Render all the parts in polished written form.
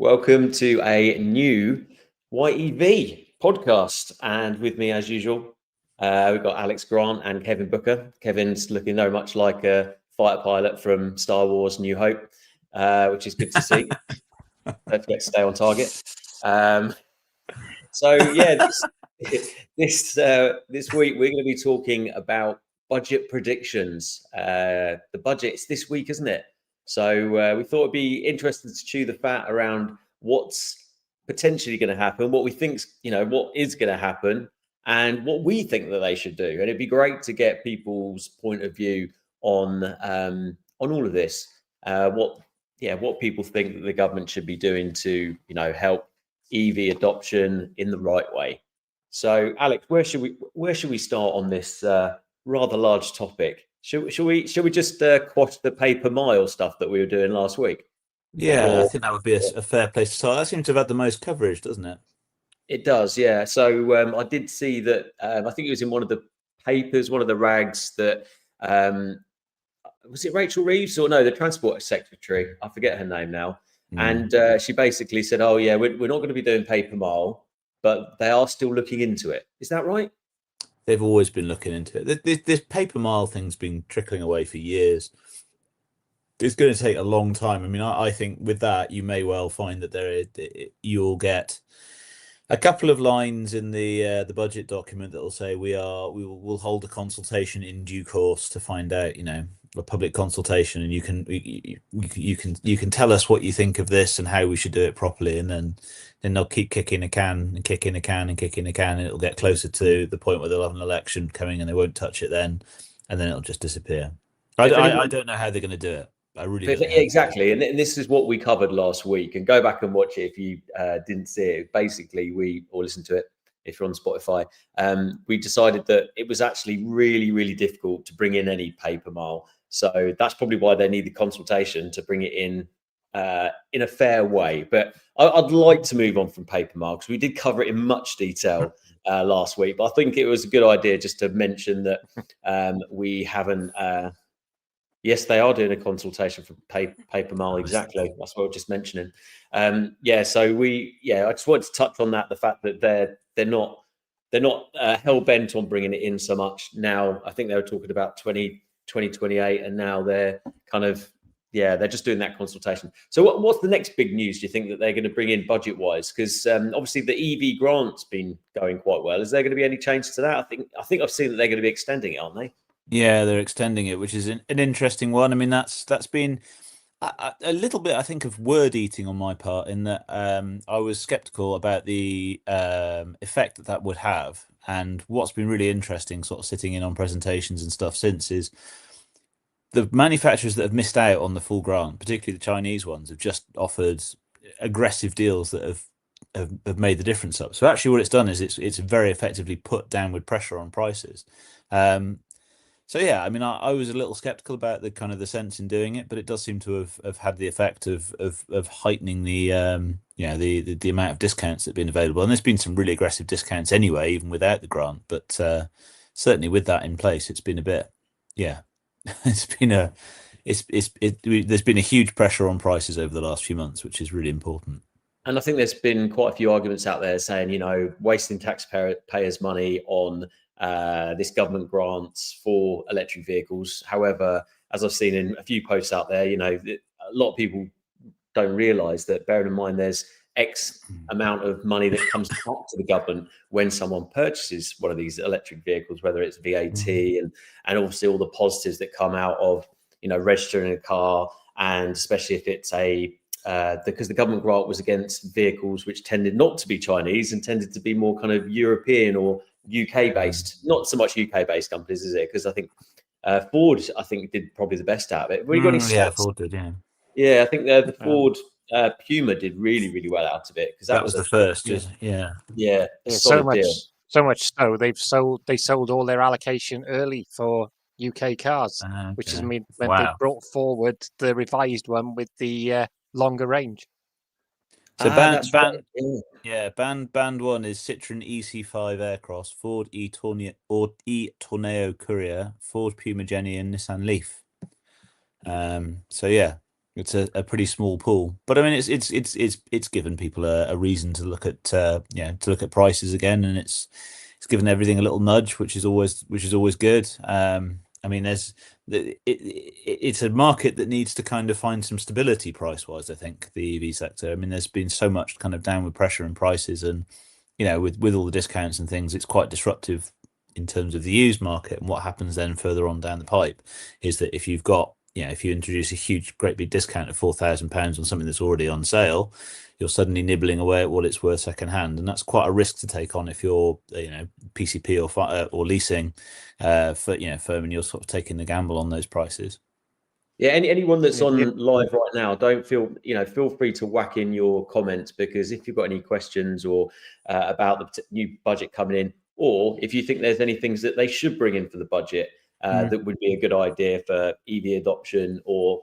Welcome to a new YEV podcast. And with me, as usual, we've got Alex Grant and Kevin Booker. Kevin's looking very much like a fighter pilot from Star Wars New Hope, which is good to see. Don't forget to stay on target. This week we're going to be talking about budget predictions. The budget's this week, isn't it? So we thought it'd be interesting to chew the fat around what's potentially going to happen, what we think's, what is going to happen, and what we think that they should do. And it'd be great to get people's point of view on all of this. What people think that the government should be doing to, help EV adoption in the right way. So, Alex, where should we start on this rather large topic? Should we just quash the paper mile stuff that we were doing last week? Yeah, I think that would be a fair place to start. That seems to have had the most coverage, doesn't it? It does, yeah. So I did see that. I think it was in one of the papers, one of the rags that was it Rachel Reeves or no, the transport secretary? I forget her name now. And she basically said, "Oh yeah, we're not going to be doing paper mile, but they are still looking into it." Is that right? They've always been looking into it. This paper mile thing's been trickling away for years. It's going to take a long time. I mean, I think with that, you may well find that you'll get a couple of lines in the budget document that will say we'll hold a consultation in due course to find out, a public consultation, and you can tell us what you think of this and how we should do it properly, and then they'll keep kicking a can and kicking a can and kicking a can, and it'll get closer to the point where they'll have an election coming and they won't touch it then, and then it'll just disappear. I don't know how they're going to do it. I really don't know. Exactly, and this is what we covered last week. And go back and watch it if you didn't see it. Basically, or listen to it if you're on Spotify. We decided that it was actually really, really difficult to bring in any paper mile. So that's probably why they need the consultation to bring it in a fair way. But I'd like to move on from paper mile because we did cover it in much detail last week. But I think it was a good idea just to mention that we haven't. Yes, they are doing a consultation for paper mile. Exactly, that's what I was just mentioning. I just wanted to touch on that. The fact that they're not hell bent on bringing it in so much now. I think they were talking about 2028, and now they're kind of they're just doing that consultation. So what's the next big news do you think that they're going to bring in budget wise? Because obviously the EV grant's been going quite well. Is there going to be any change to that? I think I've seen that they're going to be extending it, aren't they? Yeah, they're extending it, which is an interesting one. I mean, that's been a little bit, I think, of word eating on my part, in that I was skeptical about the effect that would have. And what's been really interesting, sort of sitting in on presentations and stuff since, is the manufacturers that have missed out on the full grant, particularly the Chinese ones, have just offered aggressive deals that have made the difference up. So actually, what it's done is it's very effectively put downward pressure on prices. So yeah, I mean, I was a little skeptical about the kind of the sense in doing it, but it does seem to have had the effect of heightening the the amount of discounts that have been available. And there's been some really aggressive discounts anyway, even without the grant. But certainly with that in place, it's been a bit, there's been a huge pressure on prices over the last few months, which is really important. And I think there's been quite a few arguments out there saying, wasting taxpayers' money on this government grants for electric vehicles. However, as I've seen in a few posts out there, a lot of people don't realise that, bearing in mind there's X amount of money that comes back to the government when someone purchases one of these electric vehicles, whether it's VAT and obviously all the positives that come out of, registering a car, and especially if it's because the government grant was against vehicles which tended not to be Chinese and tended to be more kind of European or UK based, not so much UK based companies, is it? Because I think Ford, did probably the best out of it. Ford did, yeah. I think the Ford Puma did really, really well out of it, because that was the first, so much so they sold all their allocation early for UK cars, which has meant they brought forward the revised one with the longer range. So band one is Citroen EC5 Aircross, Ford e-Tornado Courier, Ford Puma Jenny, and Nissan Leaf. So yeah, It's a pretty small pool, but I mean it's given people a reason to look at to look at prices again, and it's given everything a little nudge, which is always good. I mean, it's a market that needs to kind of find some stability price wise. I think the EV sector. I mean, there's been so much kind of downward pressure in prices, and with all the discounts and things, it's quite disruptive in terms of the used market. And what happens then further on down the pipe is that if you've got if you introduce a huge, great big discount of £4,000 on something that's already on sale, you're suddenly nibbling away at what it's worth second hand, and that's quite a risk to take on if you're, PCP or leasing firm, and you're sort of taking the gamble on those prices. Yeah, anyone that's on live right now, don't feel free to whack in your comments, because if you've got any questions or about the new budget coming in, or if you think there's any things that they should bring in for the budget, that would be a good idea for EV adoption, or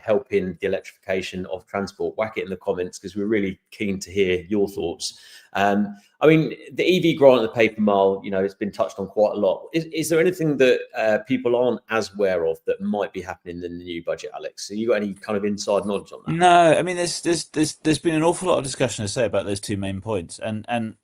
helping the electrification of transport, whack it in the comments, because we're really keen to hear your thoughts. I mean, the EV grant and the paper mile, it's been touched on quite a lot. Is there anything that people aren't as aware of that might be happening in the new budget, Alex? So you got any kind of inside knowledge on that? No, I mean, there's been an awful lot of discussion to say about those two main points, and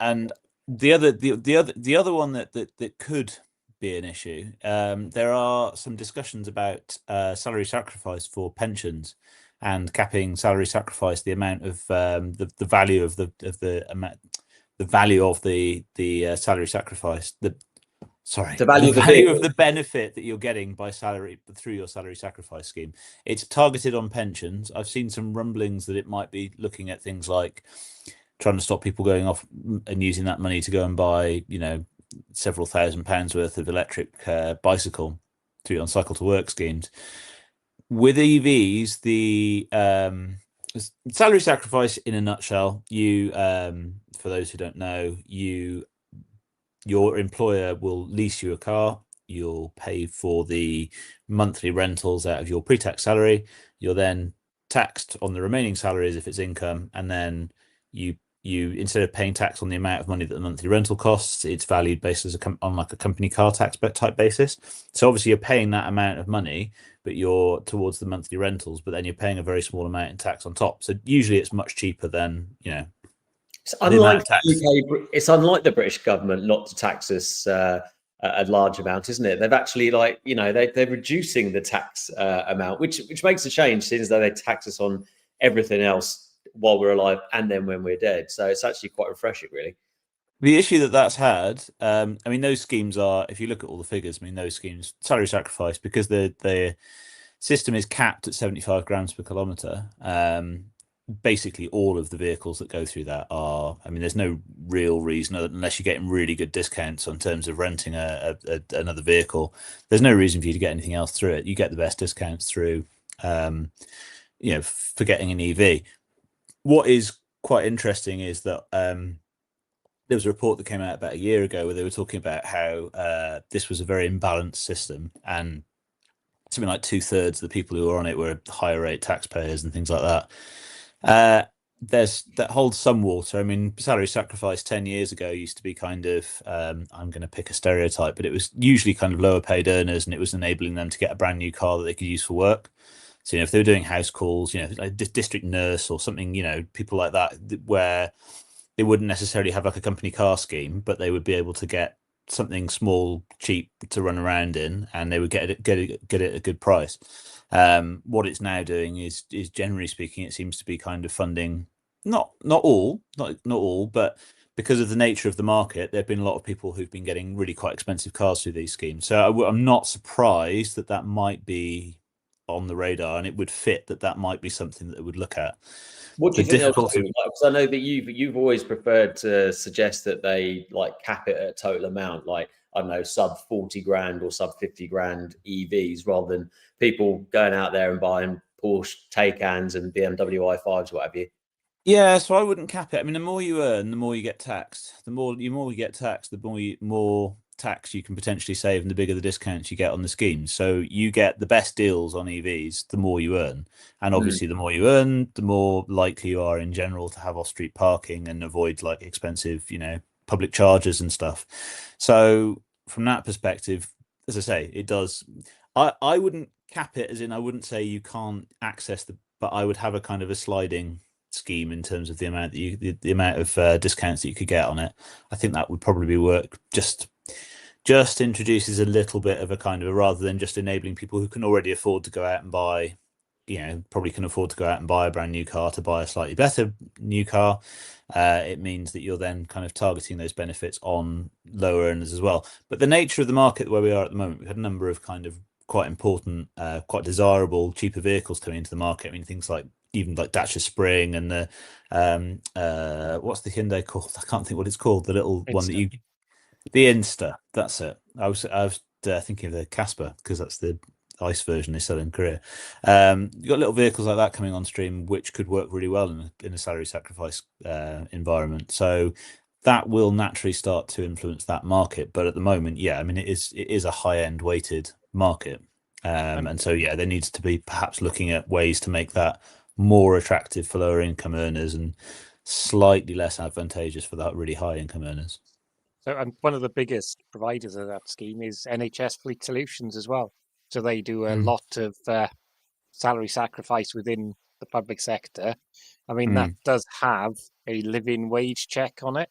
the other one that could be an issue. There are some discussions about salary sacrifice for pensions, and capping salary sacrifice, the amount of the value of the amount, the value of the salary sacrifice, the value of the benefit that you're getting by salary through your salary sacrifice scheme. It's targeted on pensions. I've seen some rumblings that it might be looking at things like trying to stop people going off and using that money to go and buy, several £1,000s worth of electric bicycle on cycle to work schemes. With EVs, the salary sacrifice in a nutshell, you for those who don't know, your employer will lease you a car. You'll pay for the monthly rentals out of your pre-tax salary. You're then taxed on the remaining salaries if it's income, and then you instead of paying tax on the amount of money that the monthly rental costs, it's valued based on like a company car tax type basis. So obviously you're paying that amount of money, but you're towards the monthly rentals, but then you're paying a very small amount in tax on top. So usually it's much cheaper than It's unlike the UK. It's unlike the British government not to tax us a large amount, isn't it? They've actually they're reducing the tax amount, which makes a change, since though they tax us on everything else while we're alive and then when we're dead. So it's actually quite refreshing, really. The issue that's had, I mean, those schemes are, if you look at all the figures, I mean, those schemes, salary sacrifice, because the system is capped at 75 grams per kilometre, basically all of the vehicles that go through that are, I mean, there's no real reason, unless you're getting really good discounts in terms of renting another vehicle, there's no reason for you to get anything else through it. You get the best discounts through, for getting an EV. What is quite interesting is that there was a report that came out about a year ago where they were talking about how this was a very imbalanced system, and something like 2/3 of the people who were on it were higher rate taxpayers and things like that. That holds some water. I mean, salary sacrifice 10 years ago used to be kind of, I'm going to pick a stereotype, but it was usually kind of lower paid earners, and it was enabling them to get a brand new car that they could use for work. So, if they were doing house calls, like district nurse or something, people like that, where they wouldn't necessarily have like a company car scheme, but they would be able to get something small, cheap to run around in, and they would get it at a good price. What it's now doing is generally speaking, it seems to be kind of funding not all, but because of the nature of the market, there have been a lot of people who've been getting really quite expensive cars through these schemes. So I'm not surprised that might be on the radar, and it would fit that might be something that they would look at. What do you think they'll do? Because I know that you've always preferred to suggest that they cap it at a total amount, like, I don't know, sub 40 grand or sub 50 grand EVs, rather than people going out there and buying Porsche Taycans and BMW i5s, what have you. Yeah, so I wouldn't cap it. I mean, the more you earn, the more you get taxed. The more you get taxed, the more tax you can potentially save, and the bigger the discounts you get on the schemes. So you get the best deals on EVs the more you earn, and obviously the more you earn, the more likely you are in general to have off-street parking and avoid like expensive public charges and stuff. So from that perspective, as I say, it does. I wouldn't cap it, as in I wouldn't say you can't access but I would have a kind of a sliding scheme in terms of the amount that the amount of discounts that you could get on it. I think that would probably work. Just introduces a little bit of a kind of rather than just enabling people who can already afford to go out and buy, probably can afford to go out and buy a brand new car to buy a slightly better new car. It means that you're then kind of targeting those benefits on lower earners as well. But the nature of the market where we are at the moment, we've had a number of kind of quite important, quite desirable, cheaper vehicles coming into the market. I mean, things like even like Dacia Spring and the what's the Hyundai called? I can't think what it's called. The little one that the Insta. That's it. I was thinking of the Casper because that's the ICE version they sell in Korea. You've got little vehicles like that coming on stream, which could work really well in a salary sacrifice environment. So that will naturally start to influence that market. But at the moment, I mean, it is a high end weighted market, and so there needs to be perhaps looking at ways to make that more attractive for lower income earners and slightly less advantageous for that really high income earners. So, and one of the biggest providers of that scheme is NHS Fleet Solutions as well. So they do a lot of salary sacrifice within the public sector. I mean, that does have a living wage check on it.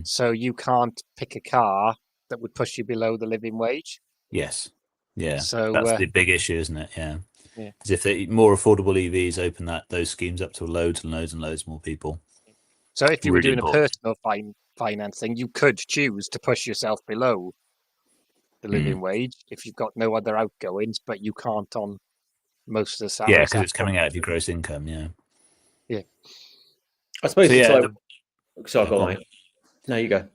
So you can't pick a car that would push you below the living wage. Yes. Yeah. So that's the big issue, isn't it? Yeah. Yeah. Because if the more affordable EVs open those schemes up to loads and loads and loads more people. So if you were doing a personal financing, you could choose to push yourself below the living wage if you've got no other outgoings, but you can't on most of the salary. Yeah, because it's coming out of your gross income. Yeah. Yeah. I suppose it's like. Sorry, go on, mate. No, you go.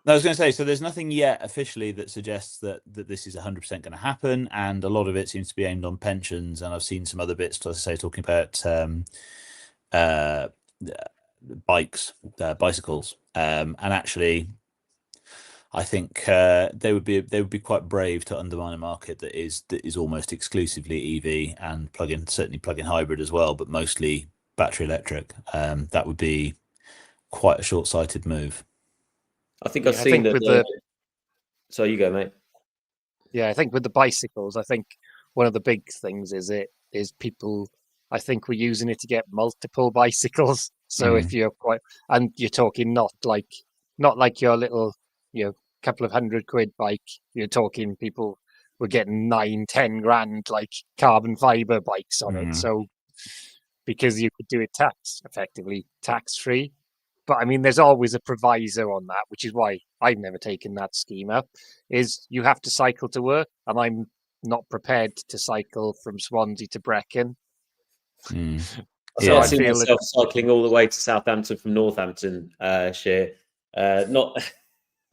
No, I was going to say, so there's nothing yet officially that suggests that this is 100% going to happen, and a lot of it seems to be aimed on pensions. And I've seen some other bits, as I say, talking about bicycles, and actually, I think they would be quite brave to undermine a market that is almost exclusively EV and certainly plug-in hybrid as well, but mostly battery electric. That would be quite a short-sighted move. I think I've seen that. So you go, mate. Yeah, I think with the bicycles, I think one of the big things is people. I think we're using it to get multiple bicycles. So if you're and you're talking not like your little, couple of £100 bike. You're talking people were getting 9-10 grand like carbon fiber bikes on it. So because you could do it effectively tax free. But I mean, there's always a proviso on that, which is why I've never taken that scheme up, is you have to cycle to work. And I'm not prepared to cycle from Swansea to Brecon. So I see myself cycling all the way to Southampton from Northampton, Sheer. Not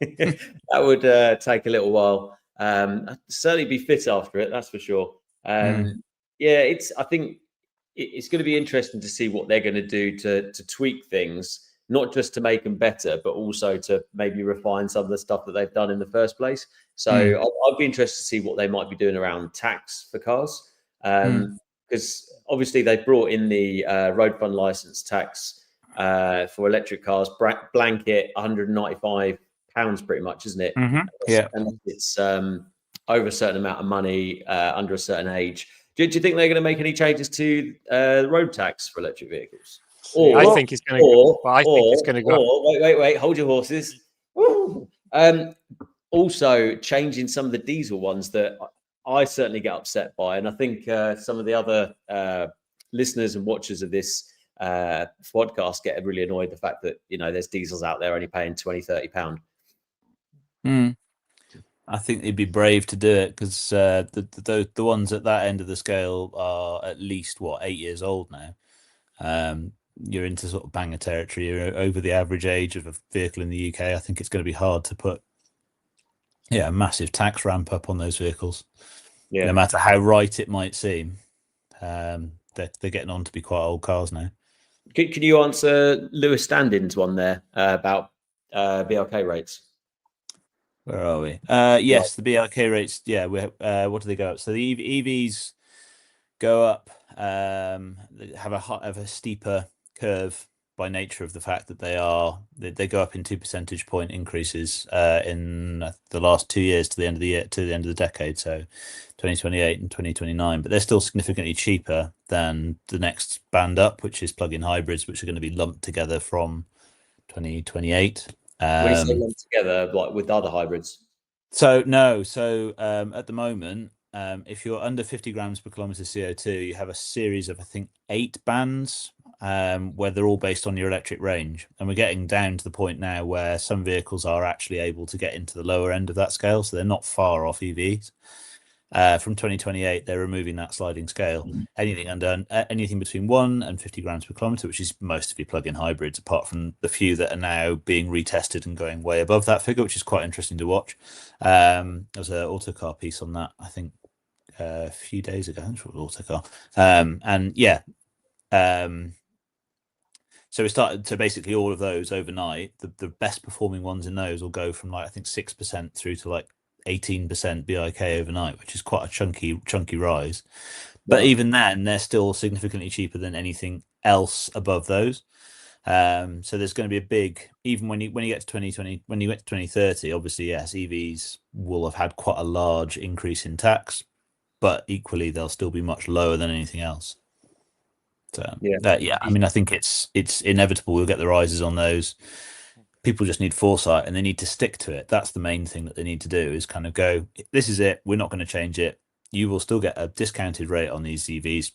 that would take a little while. I'd certainly be fit after it, that's for sure. Yeah, I think it's going to be interesting to see what they're going to do to tweak things. Not just to make them better, but also to maybe refine some of the stuff that they've done in the first place. So I'd be interested to see what they might be doing around tax for cars. Because obviously they brought in the road fund license tax for electric cars, blanket £195 pretty much, isn't it? Yeah. And it's over a certain amount of money under a certain age. Do you think they're going to make any changes to road tax for electric vehicles? I think it's going to go. Wait, hold your horses. Also, changing some of the diesel ones that I certainly get upset by, and I think some of the other listeners and watchers of this podcast get really annoyed the fact that there's diesels out there only paying £20-30. I think they'd be brave to do it because the ones at that end of the scale are at least 8 years old now. You're into sort of banger territory. You're over the average age of a vehicle in the UK. I think it's going to be hard to put a massive tax ramp up on those vehicles. No matter how right it might seem. They're getting on to be quite old cars now. Can you answer Lewis Standing's one there about BRK rates? Where are we? Yes, the BRK rates. Yeah, what do they go up? So the EVs go up. They have a steeper curve by nature of the fact that they go up in 2 percentage point increases in the last 2 years to the end of the decade, so 2028 and 2029. But they're still significantly cheaper than the next band up, which is plug-in hybrids, which are going to be lumped together from 2028. When you say lumped together, like with other hybrids? So no, at the moment, if you're under 50 grams per kilometer CO2, you have a series of, I think, 8 bands where they're all based on your electric range. And we're getting down to the point now where some vehicles are actually able to get into the lower end of that scale. So they're not far off EVs. From 2028, they're removing that sliding scale. Anything between 1 and 50 grams per kilometer, which is most of your plug-in hybrids, apart from the few that are now being retested and going way above that figure, which is quite interesting to watch. There's an Autocar piece on that, I think, a few days ago. I'm sure it was Autocar. So we started to basically all of those overnight. The best performing ones in those will go from, like, I think 6% through to like 18% BIK overnight, which is quite a chunky rise. But even then, they're still significantly cheaper than anything else above those. So there's going to be a big, even when you get to 2020, when you get to 2030, obviously, yes, EVs will have had quite a large increase in tax, but equally they'll still be much lower than anything else. So I mean, I think it's inevitable we'll get the rises on those. People just need foresight and they need to stick to it. That's the main thing that they need to do, is kind of go, this is it, we're not going to change it. You will still get a discounted rate on these EVs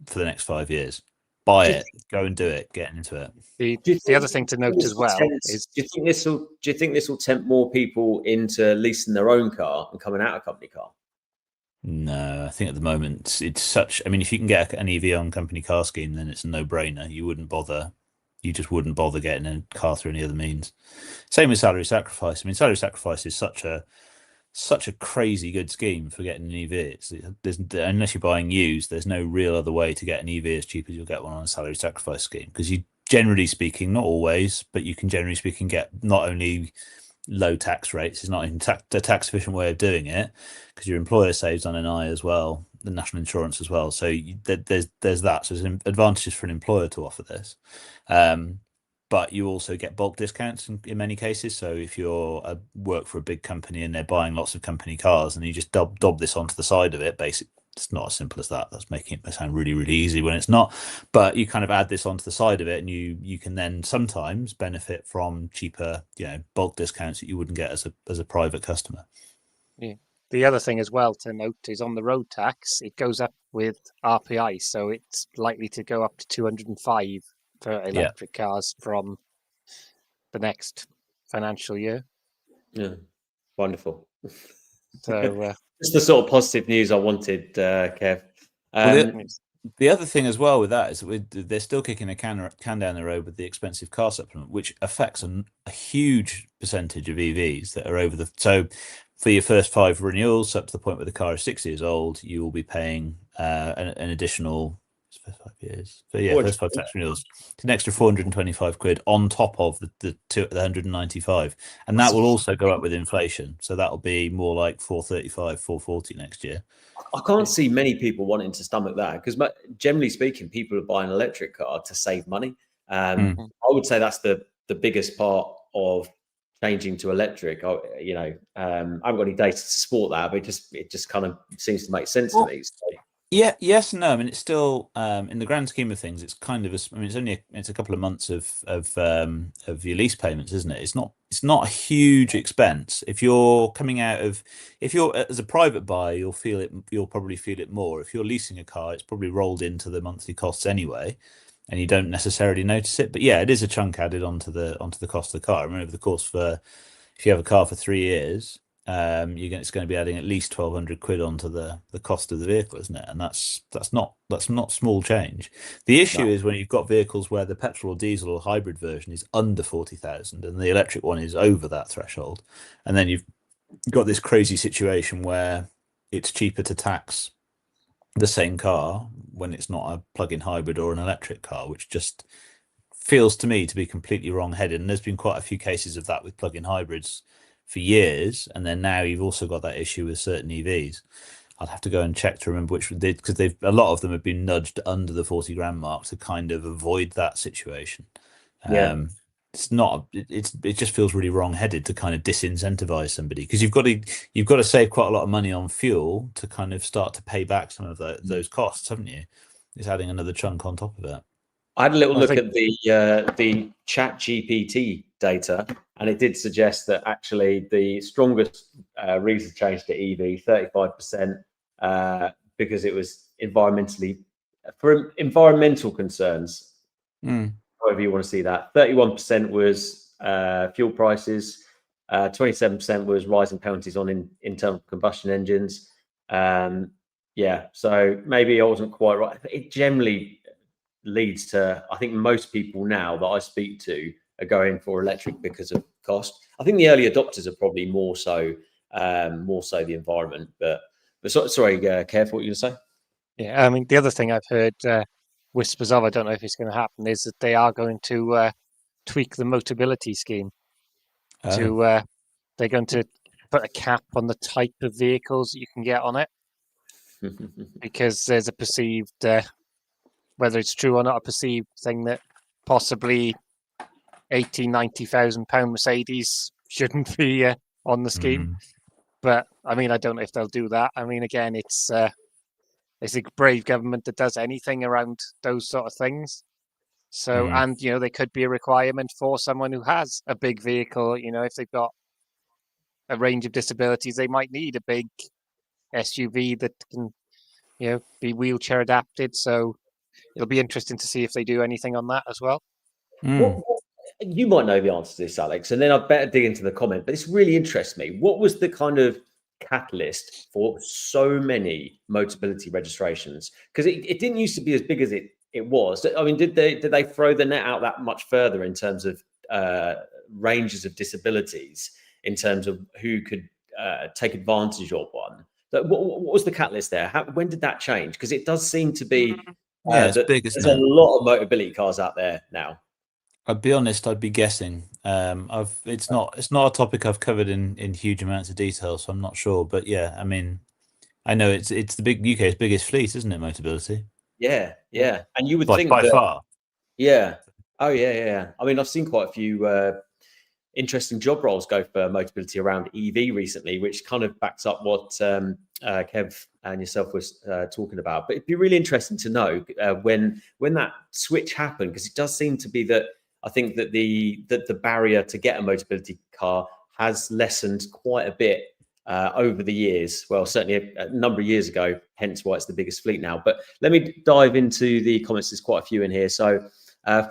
for the next 5 years. Buy it, go and do it, get into it. The other thing to note as well is, do you think this will tempt more people into leasing their own car and coming out a company car? No, I think at the moment it's such, I mean, if you can get an EV on company car scheme, then it's a no-brainer. You just wouldn't bother getting a car through any other means. Same with salary sacrifice. I mean, salary sacrifice is such a crazy good scheme for getting an EV. Unless you're buying used, there's no real other way to get an EV as cheap as you'll get one on a salary sacrifice scheme, because you, generally speaking, not always, but you can generally speaking get not only low tax rates, it's not even the tax efficient way of doing it, because your employer saves on NI as well, the national insurance as well. So there's that. So there's advantages for an employer to offer this. But you also get bulk discounts in many cases. So if you're work for a big company and they're buying lots of company cars, and you just dob this onto the side of it, basically, it's not as simple as that. That's making it sound really, really easy when it's not. But you kind of add this onto the side of it, and you can then sometimes benefit from cheaper, bulk discounts that you wouldn't get as a private customer. Yeah. The other thing as well to note is on the road tax, it goes up with RPI, so it's likely to go up to 205 for electric cars from the next financial year. Yeah, wonderful. So it's the sort of positive news I wanted, Kev. The other thing as well with that is they're still kicking a can down the road with the expensive car supplement, which affects a huge percentage of EVs that are over the. So for your first 5 renewals, up to the point where the car is 6 years old, you will be paying an additional. First 5 years. So first 5 tax renewals. It's an extra 425 quid on top of the 195, and that will also go up with inflation. So that'll be more like 435, 440 next year. I can't see many people wanting to stomach that, because generally speaking, people are buying an electric car to save money. I would say that's the biggest part of changing to electric. I haven't got any data to support that, but it just kind of seems to make sense to me. So. Yeah, yes, and no. I mean, it's still in the grand scheme of things, it's kind of it's a couple of months of your lease payments, isn't it? It's not a huge expense. If you're as a private buyer, you'll probably feel it more. If you're leasing a car, it's probably rolled into the monthly costs anyway, and you don't necessarily notice it. But yeah, it is a chunk added onto the cost of the car. I remember the course if you have a car for 3 years. It's going to be adding at least 1,200 quid onto the cost of the vehicle, isn't it? And that's not small change. The issue is when you've got vehicles where the petrol or diesel or hybrid version is under 40,000 and the electric one is over that threshold, and then you've got this crazy situation where it's cheaper to tax the same car when it's not a plug-in hybrid or an electric car, which just feels to me to be completely wrong-headed. And there's been quite a few cases of that with plug-in hybrids for years, and then now you've also got that issue with certain EVs. I'd have to go and check to remember which did, because a lot of them have been nudged under the 40 grand mark to kind of avoid that situation. It's not. It just feels really wrong-headed to kind of disincentivize somebody, because you've got to save quite a lot of money on fuel to kind of start to pay back some of those costs, haven't you? It's adding another chunk on top of it. I had a little look at the ChatGPT data, and it did suggest that actually the strongest reason to change to EV, 35%, because it was for environmental concerns. However you want to see that. 31% was fuel prices. 27% was rising penalties on internal combustion engines. So maybe I wasn't quite right. It generally leads to, I think most people now that I speak to are going for electric because of cost. I think the early adopters are probably more so the environment. But sorry, Kev, what were you going to say? Yeah, I mean, the other thing I've heard whispers of, I don't know if it's going to happen, is that they are going to tweak the Motability scheme. They're going to put a cap on the type of vehicles that you can get on it, because there's a perceived, whether it's true or not, a perceived thing that possibly £80,000-90,000 Mercedes shouldn't be on the scheme. But I mean, I don't know if they'll do that. I mean, again, it's a brave government that does anything around those sort of things. So, and there could be a requirement for someone who has a big vehicle. If they've got a range of disabilities, they might need a big SUV that can, be wheelchair adapted. So it'll be interesting to see if they do anything on that as well. You might know the answer to this, Alex, and then I'd better dig into the comment, but this really interests me. What was the kind of catalyst for so many Motability registrations? Because it didn't used to be as big as it was. I mean, did they throw the net out that much further in terms of ranges of disabilities, in terms of who could take advantage of one? What was the catalyst there? When did that change? Because it does seem to be it's big, there's a lot of Motability cars out there now. I'd be honest, I'd be guessing. It's not a topic I've covered in huge amounts of detail, so I'm not sure. But yeah, I mean, I know it's the UK's biggest fleet, isn't it, Motability? Yeah. And you would think by far. Yeah. Oh yeah. I mean, I've seen quite a few interesting job roles go for Motability around EV recently, which kind of backs up what Kev and yourself was talking about. But it'd be really interesting to know when that switch happened, because it does seem to be that I think that the barrier to get a Motability car has lessened quite a bit over the years. Well, certainly a number of years ago, hence why it's the biggest fleet now. But let me dive into the comments. There's quite a few in here. So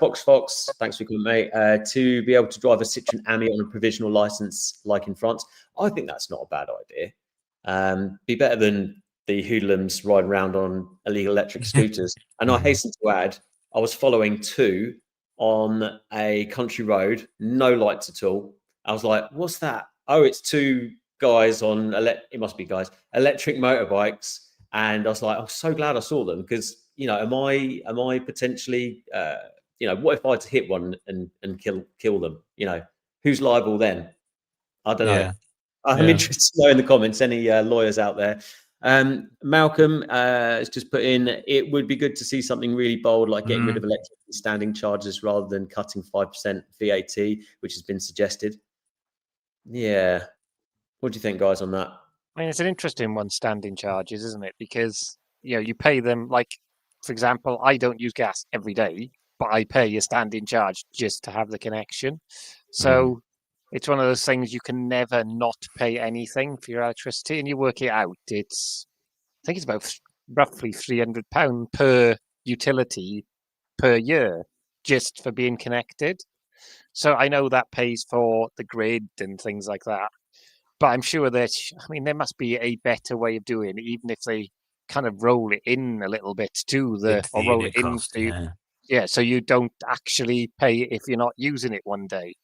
Fox, thanks for coming, mate. To be able to drive a Citroen Ami on a provisional license like in France, I think that's not a bad idea. Be better than the hoodlums riding around on illegal electric scooters. And I hasten to add, I was following two on a country road, no lights at all. I was like, what's that? Oh, it's two guys on it must be guys, electric motorbikes. And I was like, I'm so glad I saw them, because am I potentially what if I had to hit one and kill them? Who's liable then? I don't know. I'm interested to know in the comments, any lawyers out there. Malcolm has just put in, it would be good to see something really bold, like getting rid of electric standing charges rather than cutting 5% VAT, which has been suggested. Yeah. What do you think, guys, on that? I mean, it's an interesting one, standing charges, isn't it? Because, you pay them, like, for example, I don't use gas every day, but I pay a standing charge just to have the connection. So it's one of those things, you can never not pay anything for your electricity, and you work it out. I think it's about roughly £300 per utility per year just for being connected. So I know that pays for the grid and things like that. But I'm sure that, there must be a better way of doing it, even if they kind of roll it in a little bit to or roll it cost, into, so you don't actually pay if you're not using it one day.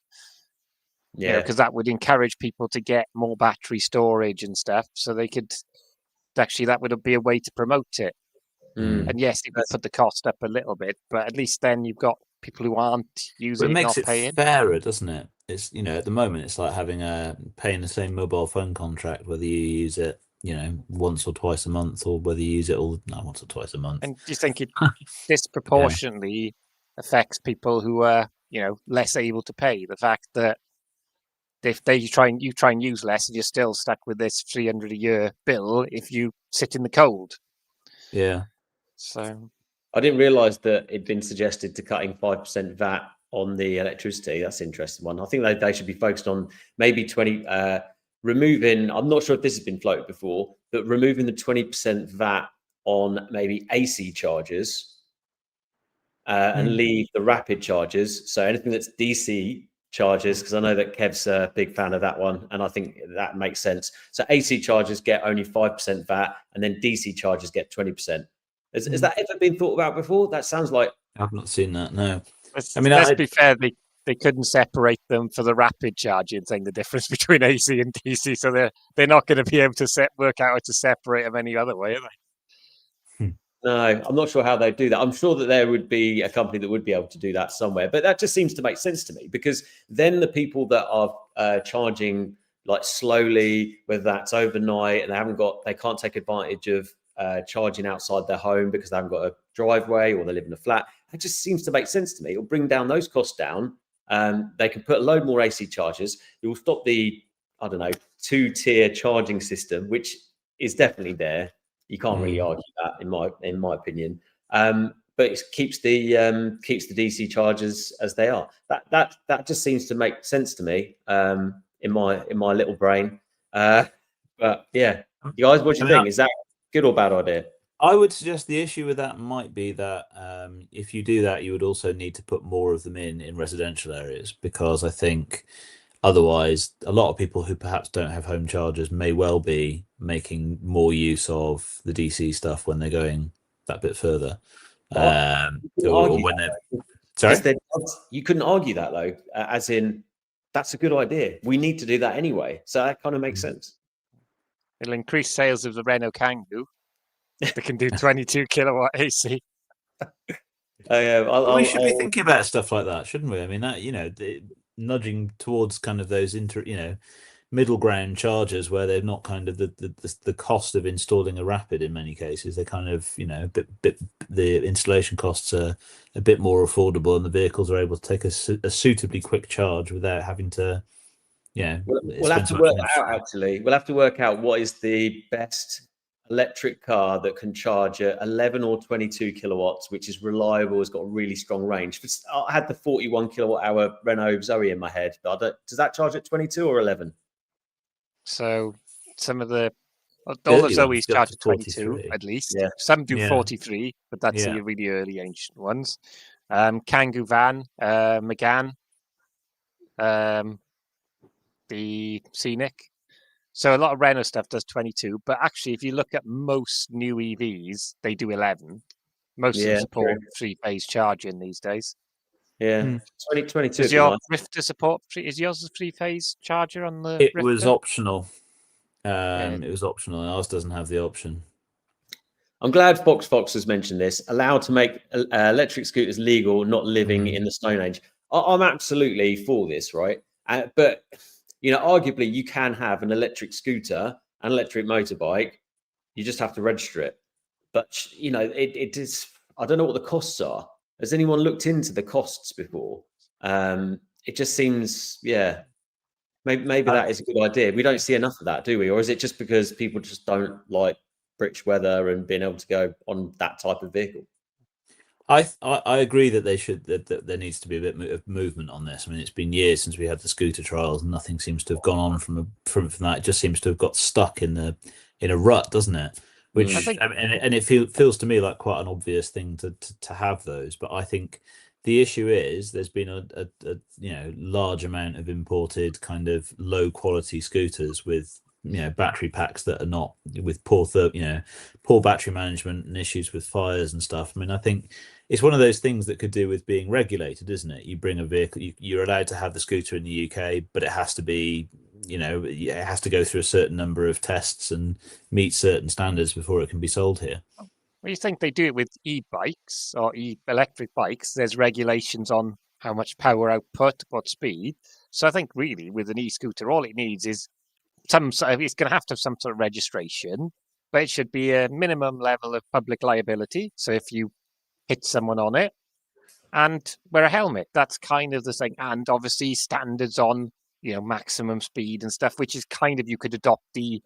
Yeah, because that would encourage people to get more battery storage and stuff, so they could that would be a way to promote it. And yes, it would put the cost up a little bit, but at least then you've got people who aren't using it, makes not it paying. Fairer, doesn't it? It's at the moment it's like having paying the same mobile phone contract whether you use it once or twice a month, or whether you use it once or twice a month. And do you think it disproportionately affects people who are less able to pay. The fact that if you try and use less, and you're still stuck with this $300 a year bill if you sit in the cold. Yeah. So I didn't realise that it'd been suggested to cutting 5% VAT on the electricity. That's an interesting one. I think they should be focused on maybe 20, removing, I'm not sure if this has been floated before, but removing the 20% VAT on maybe AC chargers and leave the rapid chargers. So anything that's DC chargers, because I know that Kev's a big fan of that one, and I think that makes sense. So AC chargers get only 5% VAT, and then DC chargers get 20%. Has that ever been thought about before? That sounds like I've not seen that. No, let's be fair. They couldn't separate them for the rapid charging thing. The difference between AC and DC, so they're not going to be able to work out how to separate them any other way, are they? No, I'm not sure how they'd do that. I'm sure that there would be a company that would be able to do that somewhere, but that just seems to make sense to me, because then the people that are charging like slowly, whether that's overnight, and they can't take advantage of charging outside their home because they haven't got a driveway or they live in a flat. It just seems to make sense to me. It'll bring down those costs down. They can put a load more AC chargers. It will stop the, 2-tier charging system, which is definitely there. You can't really argue that, in my opinion. But it keeps the DC chargers as they are. That just seems to make sense to me in my little brain. But yeah, you guys, what do you think? Is that good or bad idea? I would suggest the issue with that might be that if you do that, you would also need to put more of them in residential areas, because I think otherwise, a lot of people who perhaps don't have home chargers may well be making more use of the DC stuff when they're going that bit further. Or when they're sorry, you couldn't argue that though, as in that's a good idea. We need to do that anyway, so that kind of makes sense. It'll increase sales of the Renault Kangoo. They can do 22 kilowatt AC. We should be thinking about stuff like that, shouldn't we? I mean, that nudging towards kind of those middle ground chargers where they're not kind of the cost of installing a rapid in many cases. They're kind of the installation costs are a bit more affordable, and the vehicles are able to take a suitably quick charge without having to. We'll have to work out. Actually, we'll have to work out what is the best electric car that can charge at 11 or 22 kilowatts, which is reliable, has got a really strong range. I had the 41 kilowatt hour Renault Zoe in my head, but does that charge at 22 or 11? So some of all the Zoes charge at 22 at least. Yeah. Some do 43, but that's the really early ancient ones. Kangoo van, Megane, the Scenic. So a lot of Renault stuff does 22, but actually, if you look at most new EVs, they do 11. Most of them support 3-phase charging these days. Yeah, 2022. Does your Rifter support? Is yours a 3-phase charger on the? It Rifter? Was optional. It was optional, and ours doesn't have the option. I'm glad Fox has mentioned this. Allowed to make electric scooters legal, not living in the Stone Age. I'm absolutely for this, right? But arguably, you can have an electric scooter, an electric motorbike. You just have to register it. But it is. I don't know what the costs are. Has anyone looked into the costs before? It just seems, maybe that is a good idea. We don't see enough of that, do we? Or is it just because people just don't like British weather and being able to go on that type of vehicle? I agree that that there needs to be a bit of movement on this. I mean, it's been years since we had the scooter trials, and nothing seems to have gone on from that. It just seems to have got stuck in a rut, doesn't it? Which and it feels to me like quite an obvious thing to have those. But I think the issue is there's been a large amount of imported kind of low quality scooters with battery packs that are not with poor battery management and issues with fires and stuff. I mean, I think it's one of those things that could do with being regulated, isn't it? You bring a vehicle, you're allowed to have the scooter in the UK, but it has to be, it has to go through a certain number of tests and meet certain standards before it can be sold here. Well, you think they do it with e-bikes or electric bikes? There's regulations on how much power output, what speed. So I think really with an e-scooter, all it needs is it's going to have some sort of registration, but it should be a minimum level of public liability. So if you hit someone on it, and wear a helmet. That's kind of the thing. And obviously standards on, maximum speed and stuff, which is kind of, you could adopt the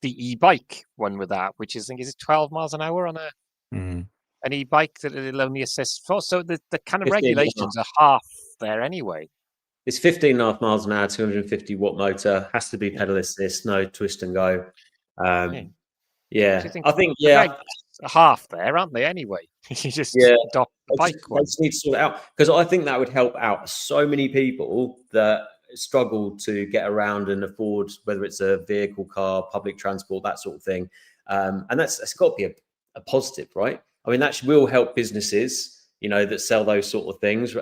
e-bike one with that, which is, I think, is it 12 miles an hour on an e-bike that it'll only assist for? So the kind of regulations are half there anyway. It's 15.5 miles an hour, 250 watt motor, has to be pedal assist, no twist and go. I think half there, aren't they? Anyway, you just adopt the bike one. They just need to sort it out, because I think that would help out so many people that struggle to get around and afford, whether it's a vehicle, car, public transport, that sort of thing. And that's got to be a positive, right? I mean, that will help businesses, that sell those sort of things.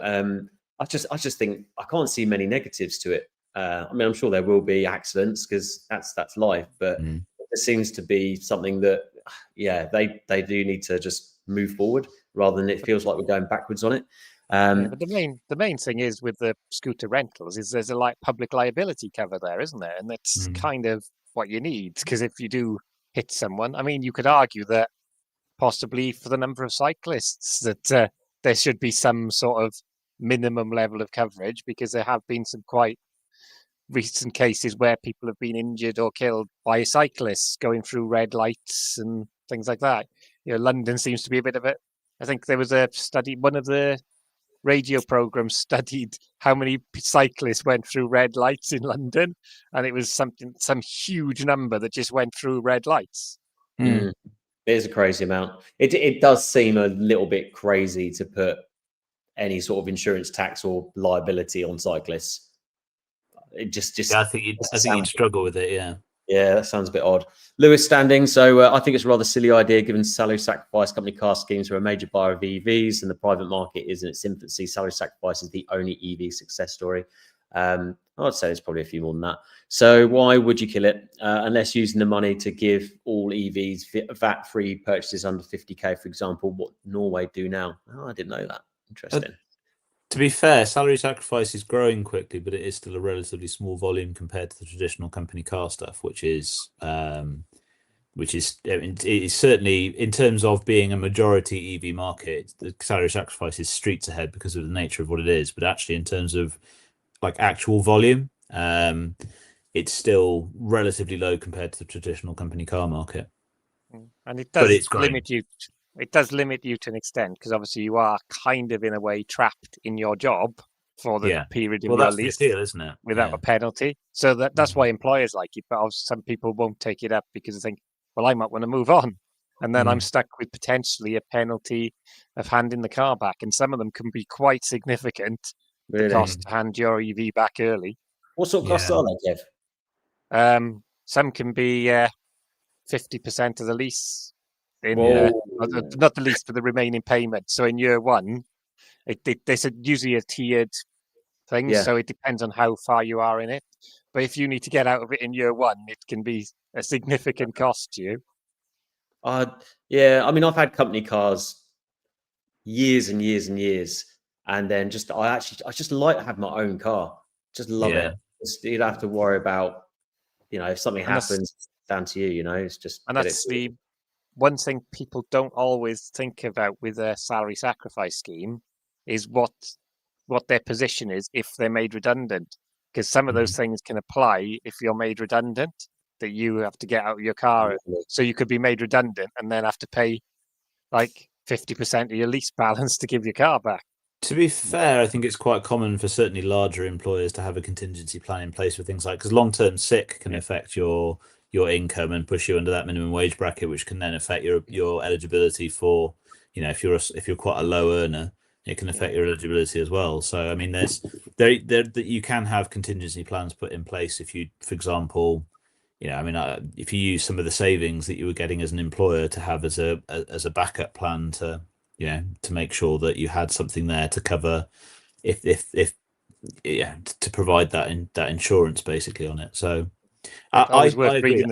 I just think I can't see many negatives to it. I mean, I'm sure there will be accidents, because that's life, but it seems to be something that, they do need to just move forward, rather than it feels like we're going backwards on it. But the main thing is with the scooter rentals is there's a public liability cover there, isn't there? And that's kind of what you need, because if you do hit someone, I mean, you could argue that possibly for the number of cyclists that there should be some sort of minimum level of coverage, because there have been some quite recent cases where people have been injured or killed by cyclists going through red lights and things like that. London seems to be a bit of it. I think there was a study, one of the radio programs studied how many cyclists went through red lights in London, and it was some huge number that just went through red lights. It is a crazy amount. It does seem a little bit crazy to put any sort of insurance tax or liability on cyclists. It just I think you'd struggle with it. Yeah, that sounds a bit odd. Lewis standing. So I think it's a rather silly idea, given salary sacrifice company car schemes are a major buyer of EVs, and the private market is in its infancy. Salary sacrifice is the only EV success story. I'd say there's probably a few more than that. So why would you kill it, unless using the money to give all EVs VAT-free purchases under 50k, for example, what Norway do now? Oh, I didn't know that. Interesting. To be fair, salary sacrifice is growing quickly, but it is still a relatively small volume compared to the traditional company car stuff, which is certainly, in terms of being a majority EV market, the salary sacrifice is streets ahead because of the nature of what it is. But actually, in terms of like actual volume, it's still relatively low compared to the traditional company car market. And it does limit you. It does limit you to an extent, because obviously you are kind of, in a way, trapped in your job for the period of your lease, the deal, isn't it? Without a penalty. So that's why employers like it. But some people won't take it up because they think, well, I might want to move on, and then I'm stuck with potentially a penalty of handing the car back, and some of them can be quite significant. Really? The cost to hand your EV back early. What sort of costs are they, Kev? Some can be 50% of the lease. Not the lease, but the remaining payment. So in year one, there's usually a tiered thing. Yeah. So it depends on how far you are in it. But if you need to get out of it in year one, it can be a significant cost to you. Yeah, I mean, I've had company cars years and years and years, and then I just like to have my own car. Just love it. You don't have to worry about, if something happens, down to you. It's just. And that's the one thing people don't always think about with a salary sacrifice scheme is what their position is if they're made redundant. Because some of those things can apply if you're made redundant, that you have to get out of your car. So you could be made redundant and then have to pay like 50% of your lease balance to give your car back. To be fair, I think it's quite common for certainly larger employers to have a contingency plan in place for things like, because long-term sick can affect your income and push you under that minimum wage bracket, which can then affect your eligibility for, if you're quite a low earner, it can affect your eligibility as well. So I mean, that you can have contingency plans put in place if you, for example, if you use some of the savings that you were getting as an employer to have as a backup plan to make sure that you had something there to cover to provide that insurance basically on it. So I agree.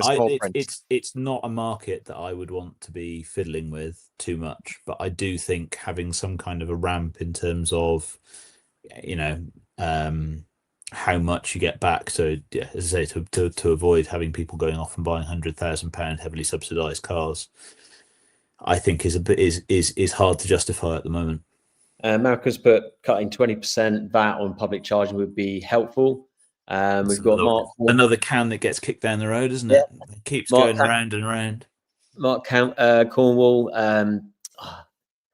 It's not a market that I would want to be fiddling with too much, but I do think having some kind of a ramp in terms of, how much you get back. So as I say, to avoid having people going off and buying £100,000 heavily subsidised cars, I think is hard to justify at the moment. America's put cutting 20% VAT on public charging would be helpful. We've got another can that gets kicked down the road, isn't it? It keeps going round and round. Mark Cornwall,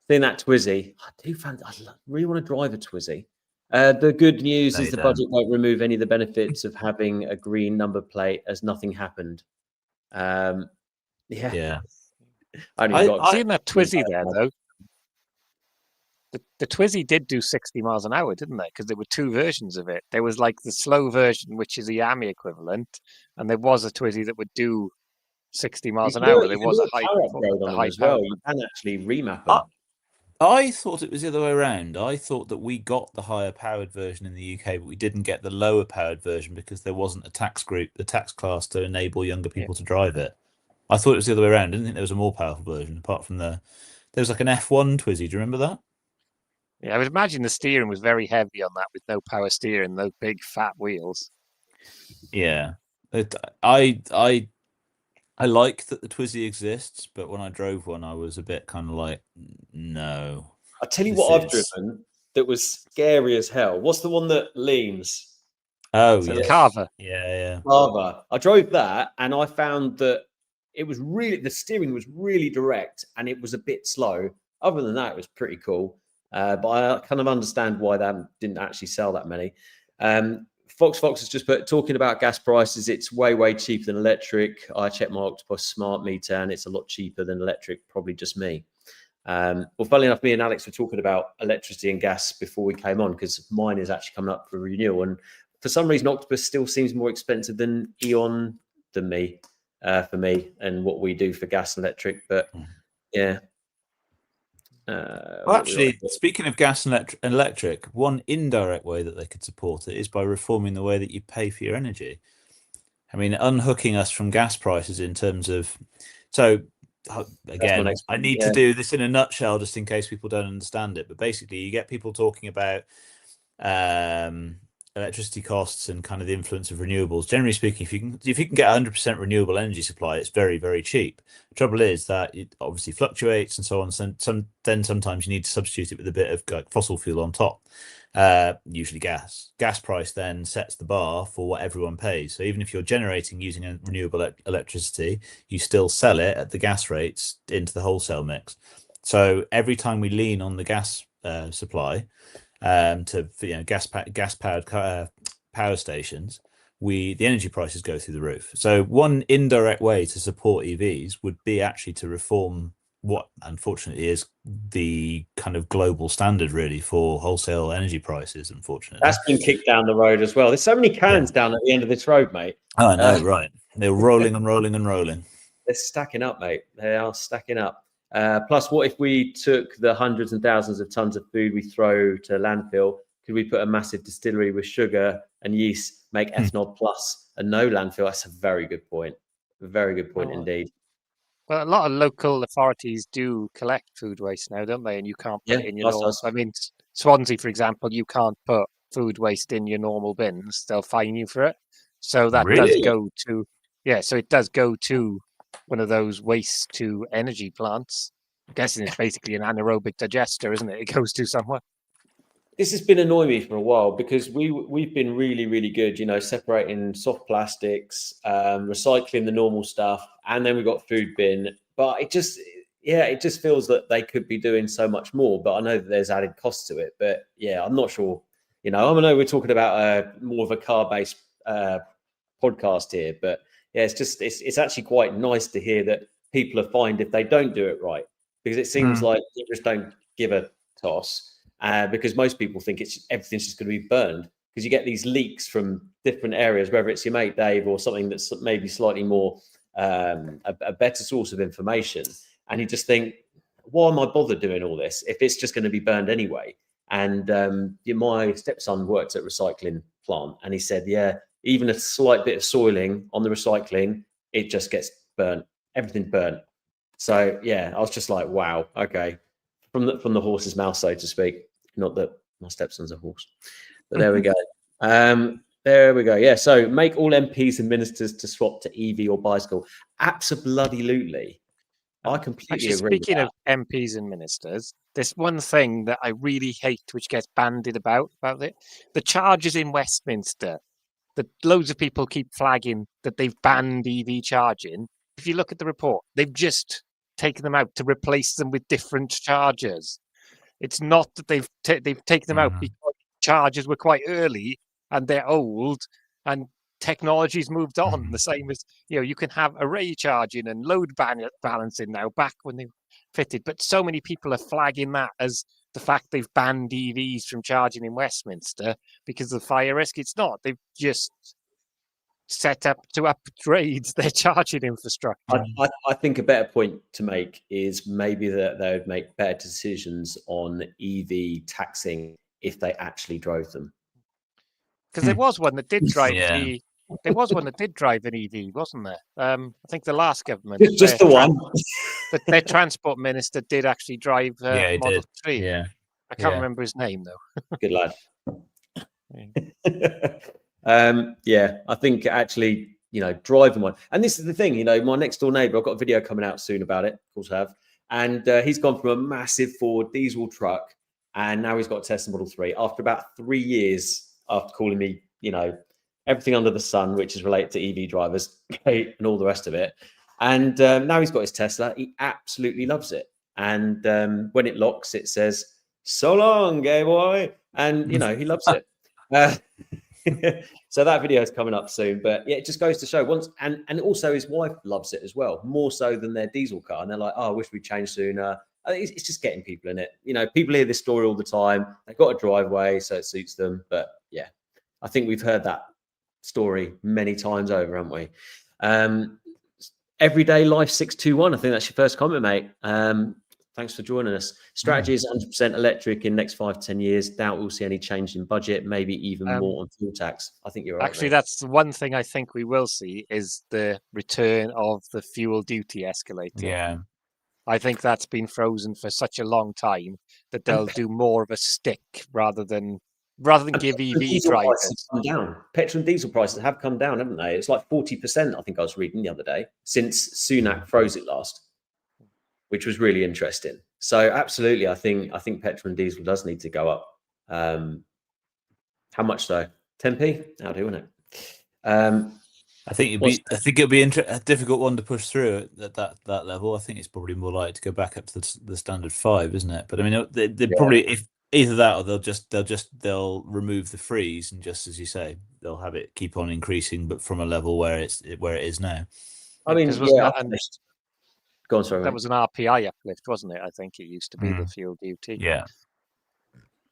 seeing that Twizy, I really want to drive a Twizy. The good news is the budget won't remove any of the benefits of having a green number plate, as nothing happened. Yeah. I seen that Twizy there though. The Twizy did do 60 miles an hour, didn't they? Because there were two versions of it. There was like the slow version, which is the AMI equivalent, and there was a Twizy that would do 60 miles an hour. There was a high power as well. You can actually remap them. I thought it was the other way around. I thought that we got the higher powered version in the UK, but we didn't get the lower powered version because there wasn't a tax class to enable younger people to drive it. I thought it was the other way around. I didn't think there was a more powerful version apart from there was like an F1 Twizy. Do you remember that? Yeah, I would imagine the steering was very heavy on that with no power steering, those big fat wheels. Yeah. I like that the Twizy exists, but when I drove one, I was a bit kind of like, no. I'll tell you what I've driven that was scary as hell. What's the one that leans? Oh, yeah. Carver. Yeah. Carver. I drove that and I found that the steering was really direct and it was a bit slow. Other than that, it was pretty cool. But I kind of understand why they didn't actually sell that many. Fox has just put, talking about gas prices, it's way cheaper than electric. I checked my Octopus smart meter and it's a lot cheaper than electric, probably just me. Well, funnily enough, me and Alex were talking about electricity and gas before we came on because mine is actually coming up for renewal. And for some reason, Octopus still seems more expensive than E.ON than me, for me, and what we do for gas and electric. But yeah. Well, actually, speaking of gas and electric, one indirect way that they could support it is by reforming the way that you pay for your energy. I mean, unhooking us from gas prices in terms of... So, again, I need to do this in a nutshell just in case people don't understand it. But basically, you get people talking about electricity costs and kind of the influence of renewables. Generally speaking, if you can get 100% renewable energy supply, it's very cheap. The trouble is that it obviously fluctuates and so on. Then sometimes you need to substitute it with a bit of fossil fuel on top, usually gas. Gas price then sets the bar for what everyone pays. So even if you're generating using a renewable electricity, you still sell it at the gas rates into the wholesale mix. So every time we lean on the gas supply, to gas powered power stations, the energy prices go through the roof. So one indirect way to support EVs would be actually to reform what unfortunately is the kind of global standard really for wholesale energy prices. Unfortunately, that's been kicked down the road as well. There's so many cans down at the end of this road, mate. Oh, I know, right? They're rolling and rolling and rolling. They're stacking up, mate. They are stacking up. Plus, what if we took the hundreds and thousands of tons of food we throw to landfill? Could we put a massive distillery with sugar and yeast, make ethanol plus, and no landfill? That's a very good point. A very good point indeed. Well, a lot of local authorities do collect food waste now, don't they? And you can't put it in your normal. I mean, Swansea, for example, you can't put food waste in your normal bins. They'll fine you for it. So that does go to, so it does go to one of those waste to energy plants. I'm guessing it's basically an anaerobic digester, isn't it? It goes to somewhere. This has been annoying me for a while because we've been really good, separating soft plastics, recycling the normal stuff, and then we've got food bin. But it just feels that they could be doing so much more. But I know that there's added costs to it. But yeah, I'm not sure. I know we're talking about more of a car-based podcast here, but yeah, it's actually quite nice to hear that people are fined if they don't do it right, because it seems like they just don't give a toss. Because most people think everything's just going to be burned, because you get these leaks from different areas, whether it's your mate Dave or something that's maybe slightly more a better source of information, and you just think, why am I bothered doing all this if it's just going to be burned anyway? And my stepson worked at a recycling plant, and he said, even a slight bit of soiling on the recycling, it just gets burnt. Everything's burnt. So yeah, I was just like, wow, okay, from the horse's mouth, so to speak. Not that my stepson's a horse, but there we go. There we go. Yeah. So make all MPs and ministers to swap to EV or bicycle. Absolutely. I completely agree. Speaking of MPs and ministers, there's one thing that I really hate, which gets bandied about it. The charges in Westminster, that loads of people keep flagging that they've banned EV charging. If you look at the report, they've just taken them out to replace them with different chargers. It's not that they've taken them out because chargers were quite early and they're old and technology's moved on. The same as, you can have array charging and load balancing now, back when they fitted. But so many people are flagging that as the fact they've banned EVs from charging in Westminster because of the fire risk. It's not. They've just set up to upgrade their charging infrastructure. I think a better point to make is maybe that they would make better decisions on EV taxing if they actually drove them. Because there was one that did drive there was one that did drive an EV, wasn't there? I think the last government, just the one. But their transport minister did actually drive Model 3. Yeah, I can't remember his name though. Good lad. I think actually, driving one. And this is the thing, my next door neighbor, I've got a video coming out soon about it, of course I have. And he's gone from a massive Ford diesel truck, and now he's got a Tesla Model 3 after about 3 years after calling me, everything under the sun, which is related to EV drivers and all the rest of it. And now he's got his Tesla. He absolutely loves it. And when it locks, it says, "So long, gay boy." And, he loves it. So that video is coming up soon. But yeah, it just goes to show and also his wife loves it as well, more so than their diesel car. And they're like, "Oh, I wish we'd changed sooner." It's just getting people in it. People hear this story all the time. They've got a driveway, so it suits them. But yeah, I think we've heard that story many times over, haven't we? Everyday Life 621. I think that's your first comment, mate. Thanks for joining us. Strategy is 100% electric in the next 5 to 10 years. Doubt we'll see any change in budget, maybe even more on fuel tax. I think you're right. Actually, that's the one thing I think we will see is the return of the fuel duty escalator. Yeah. I think that's been frozen for such a long time that they'll do more of a stick rather than give EV drivers. Come down. Petrol and diesel prices have come down, haven't they? It's like 40%, I think I was reading the other day, since Sunak froze it last, which was really interesting. So absolutely, I think petrol and diesel does need to go up. How much though? 10p? That'll do, wouldn't it? I think it'll be a difficult one to push through at that level. I think it's probably more likely to go back up to the standard 5, isn't it? But I mean, they probably, if either that or they'll remove the freeze, and just as you say, they'll have it keep on increasing, but from a level where it is now. I mean, go on, sorry. That was an RPI uplift, wasn't it? I think it used to be the fuel duty. Yeah.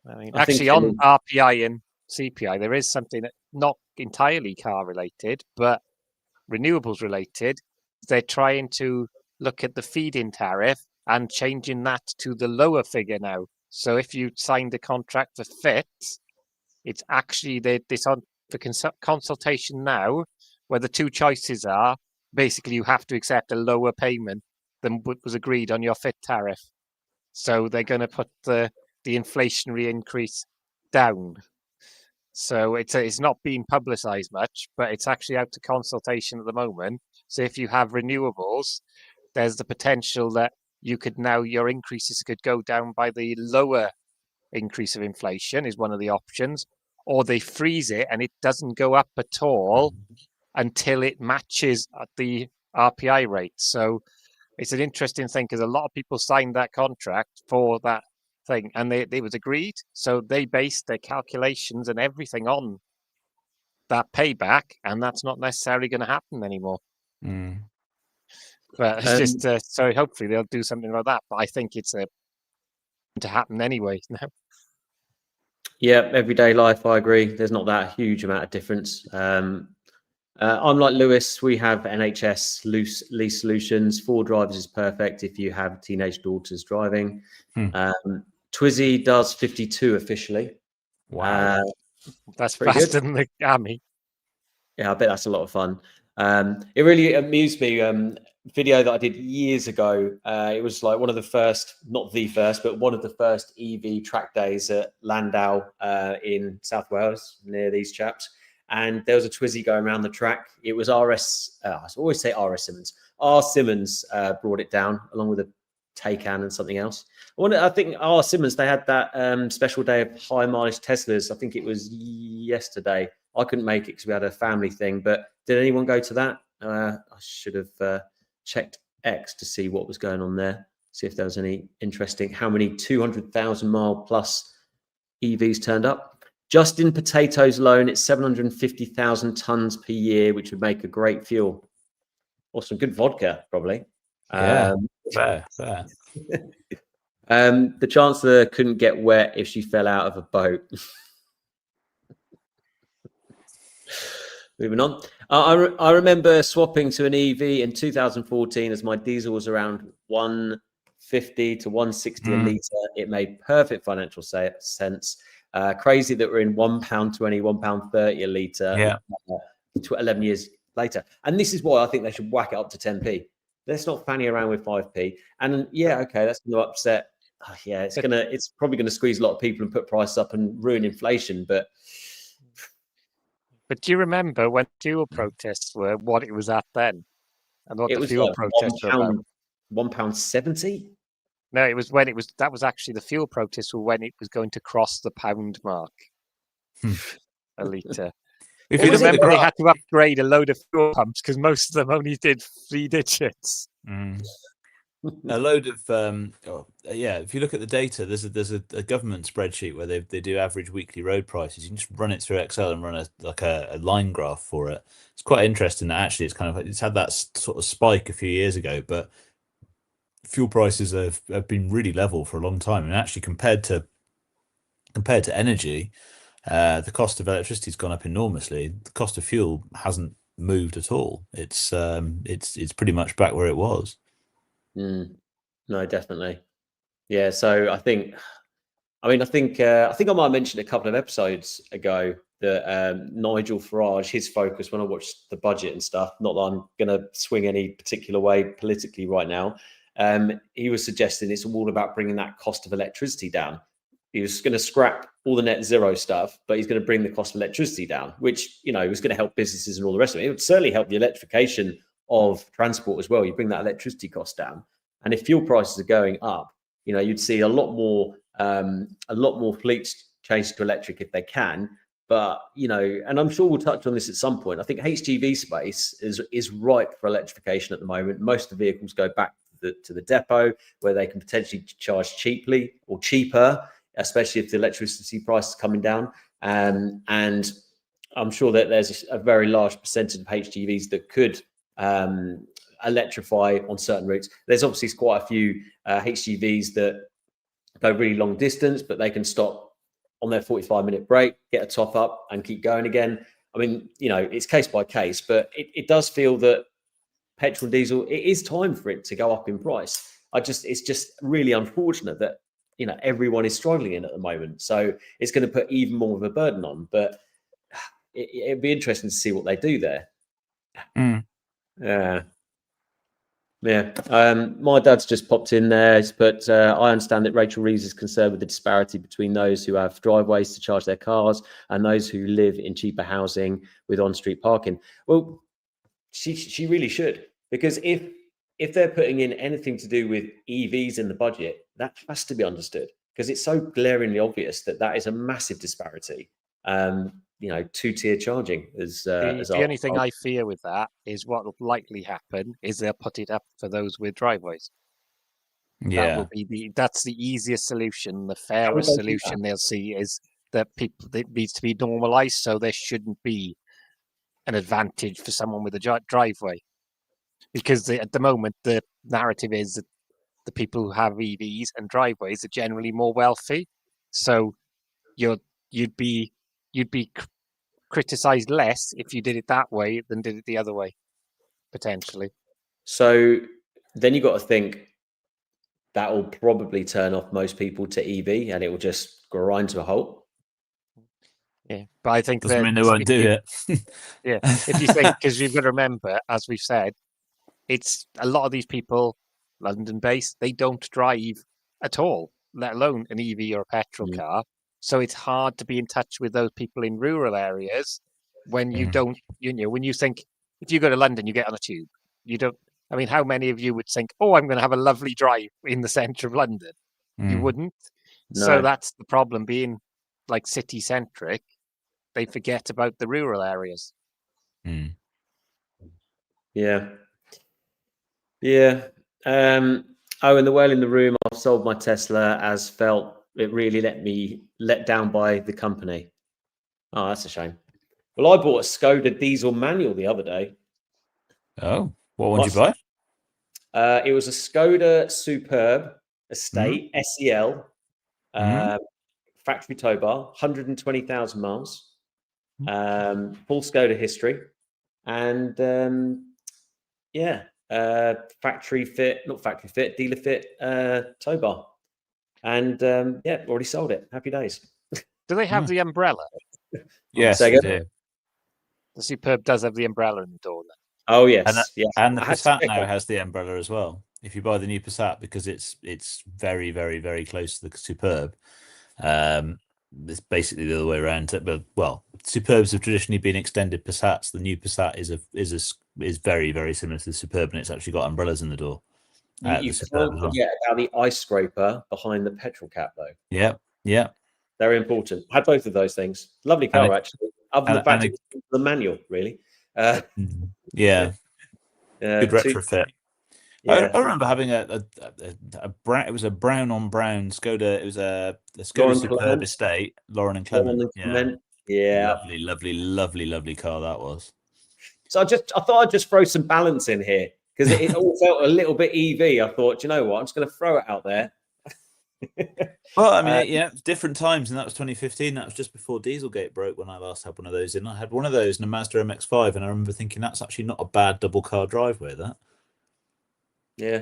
I mean, actually, on RPI and CPI, there is something that not entirely car related, but renewables related. They're trying to look at the feed-in tariff and changing that to the lower figure now. So if you signed a contract for FIT, it's actually this on for consultation now, where the two choices are basically you have to accept a lower payment than what was agreed on your FIT tariff. So they're going to put the inflationary increase down. So it's not being publicized much, but it's actually out to consultation at the moment. So if you have renewables, there's the potential that your increases could go down by the lower increase of inflation is one of the options, or they freeze it and it doesn't go up at all until it matches at the RPI rate. So it's an interesting thing because a lot of people signed that contract for that thing and they was agreed. So they based their calculations and everything on that payback, and that's not necessarily going to happen anymore. But it's just so hopefully they'll do something like that. But I think it's to happen anyway now. Yeah, everyday life, I agree. There's not that huge amount of difference. I'm like Lewis. We have NHS lease solutions. 4 drivers is perfect if you have teenage daughters driving. Twizzy does 52 officially. Wow, that's faster than the army. Yeah, I bet that's a lot of fun. It really amused me. Video that I did years ago. It was like one of the first, not the first, but one of the first EV track days at Landau in South Wales, near these chaps. and there was a Twizzly going around the track. It was RS. I always say RS Simmons. R Simmons brought it down along with a Taycan and something else. I think R Simmons, they had that special day of high mileage Teslas. I think it was yesterday. I couldn't make it because we had a family thing. But did anyone go to that? I should have checked X to see what was going on there. See if there was any interesting. How many 200,000 mile plus EVs turned up? Just in potatoes alone, it's 750,000 tons per year, which would make a great fuel. Or some good vodka, probably. Yeah, fair. The Chancellor couldn't get wet if she fell out of a boat. Moving on. I remember swapping to an EV in 2014 as my diesel was around 150 to 160 a litre. It made perfect financial sense. Crazy that we're in £1.20, £1.30 a litre 11 years later. And this is why I think they should whack it up to 10p. Let's not fanny around with 5p. And that's going to upset. It's probably going to squeeze a lot of people and put prices up and ruin inflation. But do you remember when fuel protests were, what it was at then? And what the fuel protests were about? £1.70? No, that was actually the fuel protests were when it was going to cross the £1 mark a litre. If you remember, they had to upgrade a load of fuel pumps because most of them only did 3 digits. A load of if you look at the data, there's a government spreadsheet where they do average weekly road prices. You can just run it through Excel and run a line graph for it. It's quite interesting that actually it's had that sort of spike a few years ago, but fuel prices have been really level for a long time, and actually compared to energy, the cost of electricity has gone up enormously. The cost of fuel hasn't moved at all. It's pretty much back where it was. No, definitely. Yeah. So I think I might have mentioned a couple of episodes ago that Nigel Farage, his focus when I watched the budget and stuff, not that I'm going to swing any particular way politically right now, he was suggesting it's all about bringing that cost of electricity down. He was going to scrap all the net zero stuff, but he's going to bring the cost of electricity down, which, was going to help businesses and all the rest of it. It would certainly help the electrification of transport as well. You bring that electricity cost down. And if fuel prices are going up, you'd see a lot more fleets change to electric if they can. But, and I'm sure we'll touch on this at some point. I think HGV space is ripe for electrification at the moment. Most of the vehicles go back to the depot where they can potentially charge cheaply or cheaper, especially if the electricity price is coming down. And I'm sure that there's a very large percentage of HGVs that could electrify on certain routes. There's obviously quite a few HGVs that go really long distance, but they can stop on their 45-minute break, get a top up and keep going again. I mean, it's case by case, but it does feel that petrol and diesel, it is time for it to go up in price. It's just really unfortunate that, everyone is struggling in at the moment. So it's going to put even more of a burden on, but it'd be interesting to see what they do there. My dad's just popped in there, but I understand that Rachel Reeves is concerned with the disparity between those who have driveways to charge their cars and those who live in cheaper housing with on-street parking. Well, she really should, because if they're putting in anything to do with EVs in the budget, that has to be understood, because it's so glaringly obvious that is a massive disparity. Two-tier charging is the only thing I fear with that is what will likely happen is they'll put it up for those with driveways. Yeah, that's the easiest solution. The fairest solution they'll see is that it needs to be normalized, so there shouldn't be an advantage for someone with a driveway, because at the moment the narrative is that the people who have EVs and driveways are generally more wealthy, so you'd be criticized less if you did it that way than did it the other way, potentially. So then you got to think that will probably turn off most people to EV and it will just grind to a halt. Yeah, but I think doesn't mean they won't do it. Yeah, if you think, because you've got to remember, as we've said, it's a lot of these people, London-based, they don't drive at all, let alone an EV or a petrol car. So it's hard to be in touch with those people in rural areas when you don't, when you think, if you go to London, you get on a tube. You don't, I mean, how many of you would think, oh, I'm going to have a lovely drive in the centre of London? You wouldn't. No. So that's the problem, being like city-centric. They forget about the rural areas. Yeah. Oh, and the whale in the room, I've sold my Tesla as felt it really let down by the company. Oh, that's a shame. Well, I bought a Skoda diesel manual the other day. Oh, what one did you buy? It was a Skoda Superb Estate SEL, factory tow bar, 120,000 miles, full Skoda history, and dealer fit tow bar, and already sold it. Happy days. Do they have the umbrella? Yes, they do. The Superb does have the umbrella in the door then. Oh yes, and the Passat now has the umbrella as well. If you buy the new Passat, because it's very, very, very close to the Superb, it's basically the other way around. But Superbs have traditionally been extended Passats. The new Passat is very, very similar to the Superb, and it's actually got umbrellas in the door. You can't forget about the ice scraper behind the petrol cap, though. Yeah. Very important. Had both of those things. Lovely car, actually. Other than the fact it's the manual, really. Good retrofit. Yeah. I remember having a brown. It was a brown on brown Skoda. It was a Skoda Superb Estate. Lauren and Clement. Lovely car that was. So I thought I'd just throw some balance in here because it all felt a little bit EV. I thought, you know what, I'm just going to throw it out there. Well, I mean, different times, and that was 2015. That was just before Dieselgate broke when I last had one of those in. I had one of those in a Mazda MX-5, and I remember thinking that's actually not a bad double car driveway.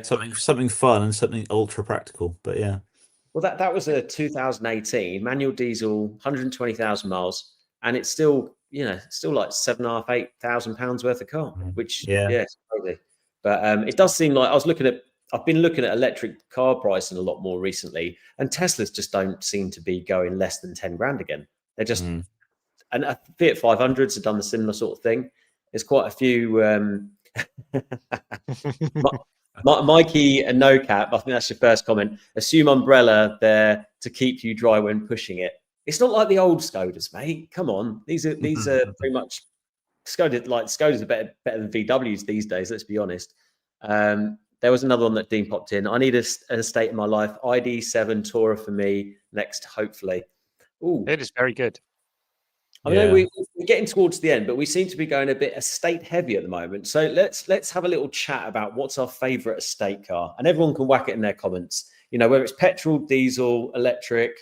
Something fun and something ultra practical. But yeah, well, that was a 2018 manual diesel, 120,000 miles, and it's still like £7,500-8,000 worth of car, which it's crazy. But it does seem like I've been looking at electric car pricing a lot more recently, and Teslas just don't seem to be going less than 10 grand again. They're just, and Fiat 500s have done the similar sort of thing. There's quite a few. Mikey and No Cap, I think that's your first comment. Assume umbrella there to keep you dry when pushing it. It's not like the old Skodas, mate. Come on, these are pretty much Skodas are better than VWs these days. Let's be honest. There was another one that Dean popped in. I need an estate in my life. ID7 Tourer for me next, hopefully. Ooh, it is very good. I know we're getting towards the end, but we seem to be going a bit estate heavy at the moment. So let's have a little chat about what's our favourite estate car, and everyone can whack it in their comments. Whether it's petrol, diesel, electric.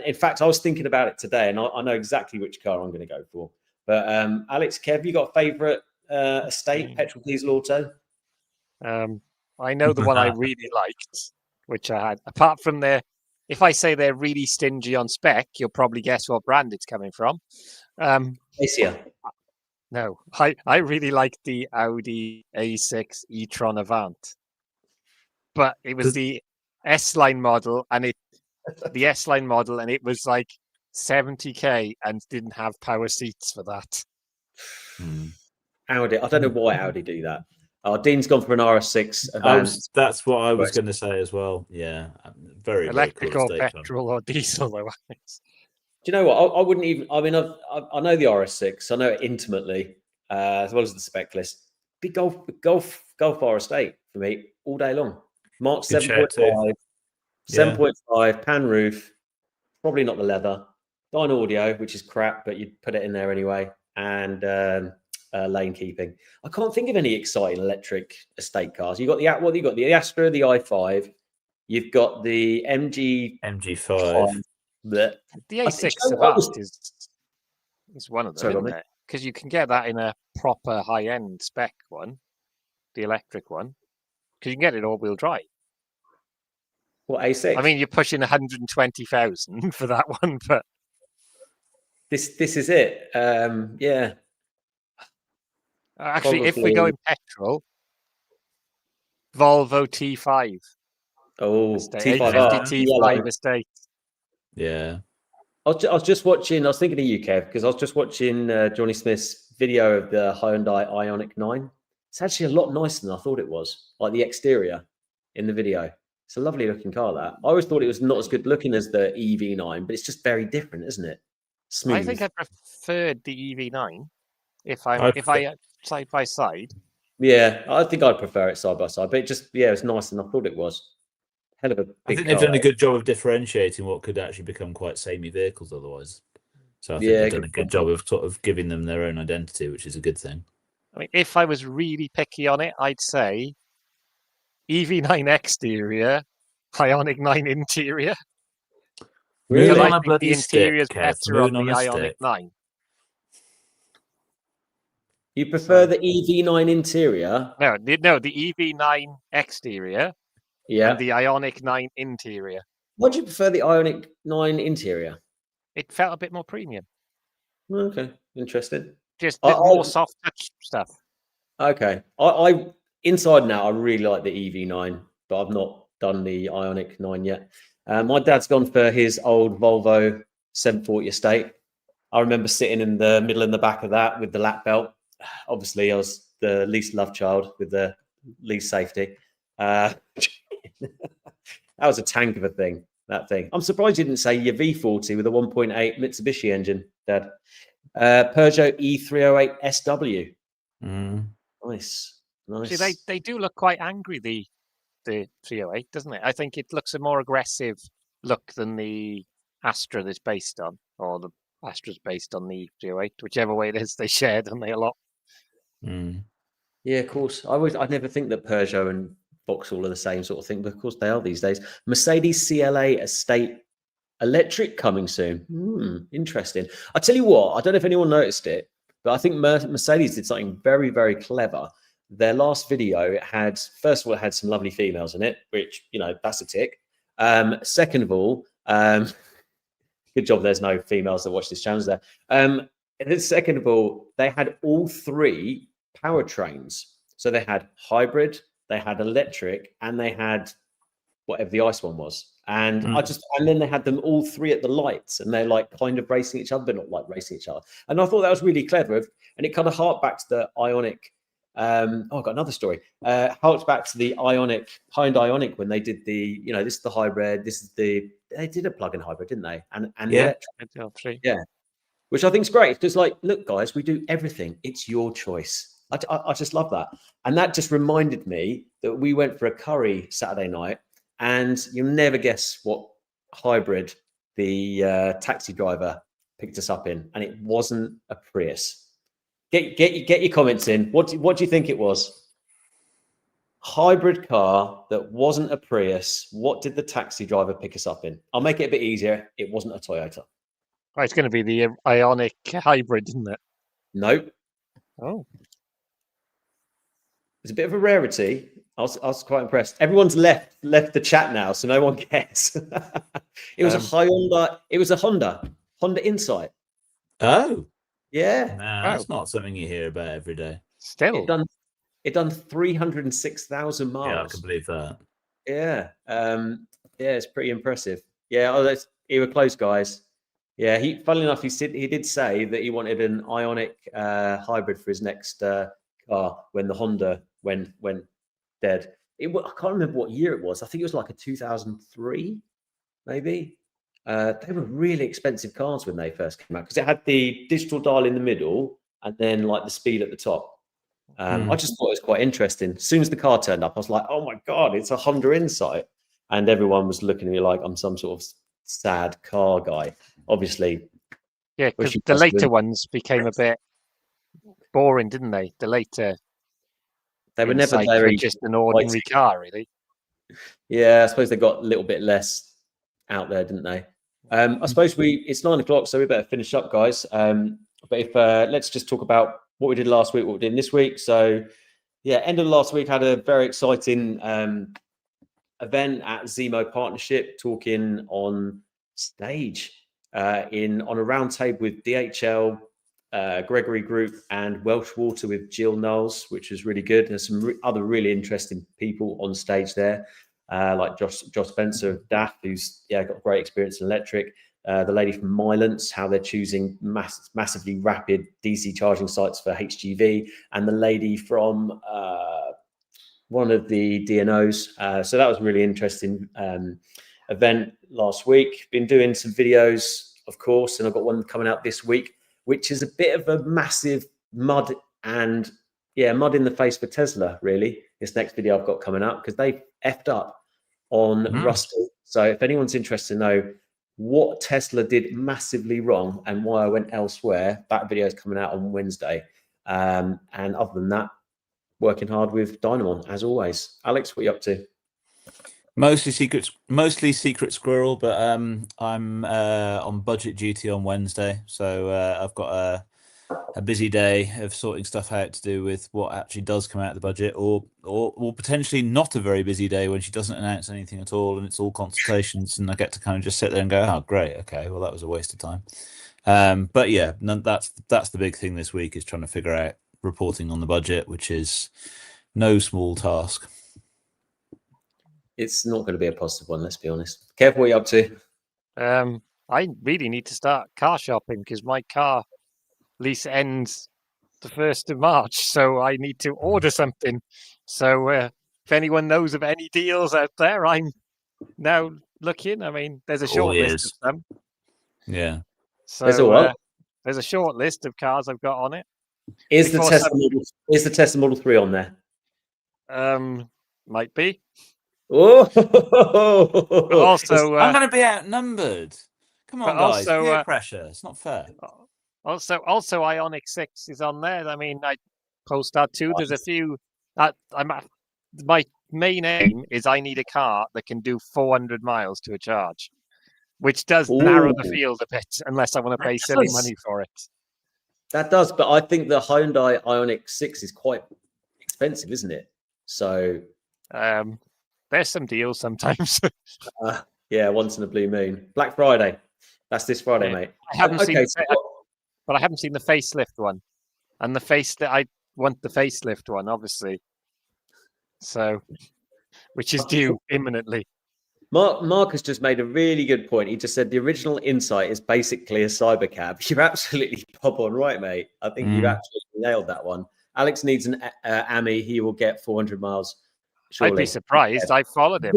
In fact, I was thinking about it today, and I know exactly which car I'm going to go for. But Alex, Kev, you got a favourite estate, petrol, diesel, auto? I know the one I really liked, which I had. Apart from if I say they're really stingy on spec, you'll probably guess what brand it's coming from. Dacia. No, I really liked the Audi A6 e-tron Avant, but it was the S-Line model, and it was like 70k and didn't have power seats for that. Audi. I don't know why Audi do that. Dean's gone for an RS6. That's what I was going to say as well. Yeah, very electric very cool or petrol or diesel. Do you know what? I wouldn't even. I mean, I know the RS6. I know it intimately, as well as the spec list. Big Golf R Estate for me all day long. Mark 7.5, 7.5 pan roof. Probably not the leather. Dyno audio, which is crap, but you'd put it in there anyway, and. Lane keeping. I can't think of any exciting electric estate cars. You got the Astra, the i5. You've got the MG5. The A6 Avant is one of them, isn't it? Because you can get that in a proper high-end spec one, the electric one, because you can get it all-wheel drive. What, A6? I mean, you're pushing 120,000 for that one, but this is it. Yeah. Actually, if we're going petrol, Volvo T5. Oh, T5 T5 estate. Yeah. I was just watching. I was thinking of you, Kev, because I was just watching Johnny Smith's video of the Hyundai Ioniq 9. It's actually a lot nicer than I thought it was. Like the exterior in the video, it's a lovely looking car. That I always thought it was not as good looking as the EV9, but it's just very different, isn't it? Smooth. I think I preferred the EV9 if I side by side. Yeah, I think I'd prefer it side by side, but it's nicer than I thought it was. Hell of a big I think they've done a good job of differentiating what could actually become quite samey vehicles otherwise. So I think they've done a good job of sort of giving them their own identity, which is a good thing. I mean, if I was really picky on it, I'd say EV9 exterior, Ioniq 9 interior. Really? I think the interior is better on the Ioniq 9. You prefer the EV9 interior? No, the EV9 exterior and the Ioniq 9 interior. Why do you prefer the Ioniq 9 interior? It felt a bit more premium. Okay, interesting. Just more soft touch stuff. Okay. I inside now, I really like the EV9, but I've not done the Ioniq 9 yet. My dad's gone for his old Volvo 740 estate. I remember sitting in the middle and the back of that with the lap belt. Obviously, I was the least loved child with the least safety. That was a tank of a thing, that thing. I'm surprised you didn't say your V40 with a 1.8 Mitsubishi engine, Dad. Peugeot E308 SW. Nice. See, they do look quite angry, the 308, doesn't it? I think it looks a more aggressive look than the Astra that's based on, or the Astra's based on the 308, whichever way it is they share, don't they, a lot? Yeah, of course. I never think that Peugeot and Vauxhall are the same sort of thing, but of course they are these days. Mercedes CLA Estate Electric coming soon. Interesting. I tell you what, I don't know if anyone noticed it, but I think Mercedes did something very, very clever. Their last video had some lovely females in it, which, that's a tick. Second of all, good job there's no females that watch this channel there. And then second of all, they had all three powertrains. So they had hybrid, they had electric, and they had whatever the ICE one was. And and then they had them all three at the lights, and they're like kind of racing each other, but not like racing each other. And I thought that was really clever. And it kind of harked back to the Ioniq. I've got another story. Harked back to the Hyundai Ioniq when they did the, this is the hybrid, they did a plug-in hybrid, didn't they? And electric. Yeah. Which I think is great. It's just like, look, guys, we do everything. It's your choice. I just love that. And that just reminded me that we went for a curry Saturday night, and you'll never guess what hybrid the taxi driver picked us up in. And it wasn't a Prius. Get your comments in. What do you think it was? Hybrid car that wasn't a Prius. What did the taxi driver pick us up in? I'll make it a bit easier. It wasn't a Toyota. Oh, it's going to be the Ioniq hybrid, isn't it? Nope. Oh. It's a bit of a rarity. I was quite impressed. Everyone's left the chat now, so no one cares. It was a Honda. It was a Honda Insight. Oh. Yeah. No, that's not something you hear about every day. Still. It done 306,000 miles. Yeah, I can believe that. Yeah. It's pretty impressive. Yeah, you were close, guys. Yeah, funnily enough, he did say that he wanted an Ioniq hybrid for his next car when the Honda went dead. I can't remember what year it was. I think it was like a 2003, maybe. They were really expensive cars when they first came out because it had the digital dial in the middle and then like the speed at the top. I just thought it was quite interesting. As soon as the car turned up, I was like, oh my God, it's a Honda Insight. And everyone was looking at me like I'm some sort of sad car guy. Obviously. Yeah, because the later ones became a bit boring, didn't they? The later. They were never very just an ordinary car, really. Yeah, I suppose they got a little bit less out there, didn't they? I suppose it's 9 o'clock, so we better finish up, guys. But if let's just talk about what we did last week, what we did this week. So, yeah, end of last week had a very exciting event at Zemo Partnership, talking on stage on a round table with DHL, Gregory Group, and Welsh Water with Jill Knowles, which was really good. There's some other really interesting people on stage there, like Josh Spencer of DAF, who's got great experience in electric. the lady from Mylance, how they're choosing massively rapid DC charging sites for HGV, and the lady from one of the DNOs. So that was a really interesting event last week. Been doing some videos, of course, and I've got one coming out this week, which is a bit of a massive mud in the face for Tesla, really. This next video I've got coming up, because they effed up on Rusty. So if anyone's interested to know what Tesla did massively wrong and why I went elsewhere, that video is coming out on Wednesday. And other than that, working hard with Dynamon as always. Alex, what are you up to? Mostly secret squirrel, but I'm on budget duty on Wednesday, so I've got a busy day of sorting stuff out to do with what actually does come out of the budget, or potentially not a very busy day when she doesn't announce anything at all, and it's all consultations, and I get to kind of just sit there and go, oh great, okay, well that was a waste of time. But yeah, that's the big thing this week, is trying to figure out reporting on the budget, which is no small task. It's not going to be a positive one, let's be honest. Kev, what are you up to? I really need to start car shopping, because my car lease ends the 1st of March, so I need to order something. So if anyone knows of any deals out there, I'm now looking. I mean, there's a short list of them. Yeah. So there's a short list of cars I've got on it. Is the Tesla Model 3 on there? Might be. Oh, also, I'm going to be outnumbered. Come on, guys. Also, peer pressure. It's not fair. Also, Ioniq 6 is on there. I mean, Polestar 2. There's a few. My main aim is I need a car that can do 400 miles to a charge, which does narrow the field a bit, unless I want to pay silly money for it. That does, but I think the Hyundai Ioniq 6 is quite expensive, isn't it? So there's some deals sometimes. Yeah, once in a blue moon. Black Friday. That's this Friday, mate. I haven't seen but I haven't seen the facelift one. And I want the facelift one, obviously. So, which is due imminently. Mark has just made a really good point. He just said the original Insight is basically a cybercab. You're absolutely pop on right, mate. I think you've absolutely nailed that one. Alex needs an AMI. He will get 400 miles. Surely. I'd be surprised. I followed him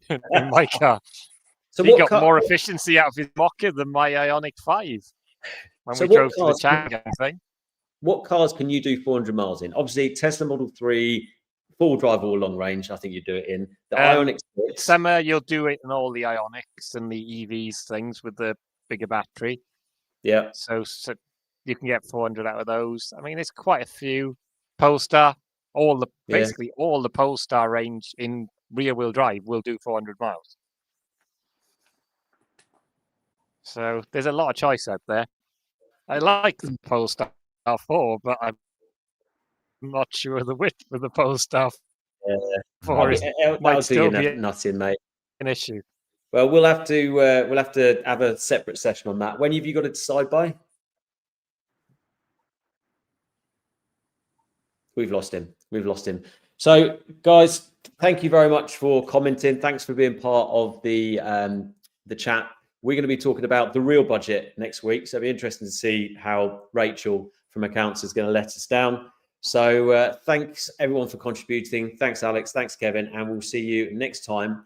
in my car. So he got more efficiency out of his Mocha than my Ioniq 5 when we drove to the Chang'an thing. What cars can you do 400 miles in? Obviously, Tesla Model 3, full drive or long range, I think you do it in. The Ioniq 6. Summer, you'll do it in all the Ioniqs and the EVs things with the bigger battery. Yeah. So you can get 400 out of those. I mean, it's quite a few. Polestar, basically all the Polestar range in rear-wheel drive will do 400 miles. So there's a lot of choice out there. I like the Polestar 4, but I'm not sure the width of the Polestar 4 might still be nothing, mate. An issue. Well, we'll have to have a separate session on that. When have you got to decide by? We've lost him. So, guys, thank you very much for commenting. Thanks for being part of the chat. We're going to be talking about the real budget next week. So it'll be interesting to see how Rachel from accounts is going to let us down. So thanks everyone for contributing. Thanks, Alex. Thanks, Kevin. And we'll see you next time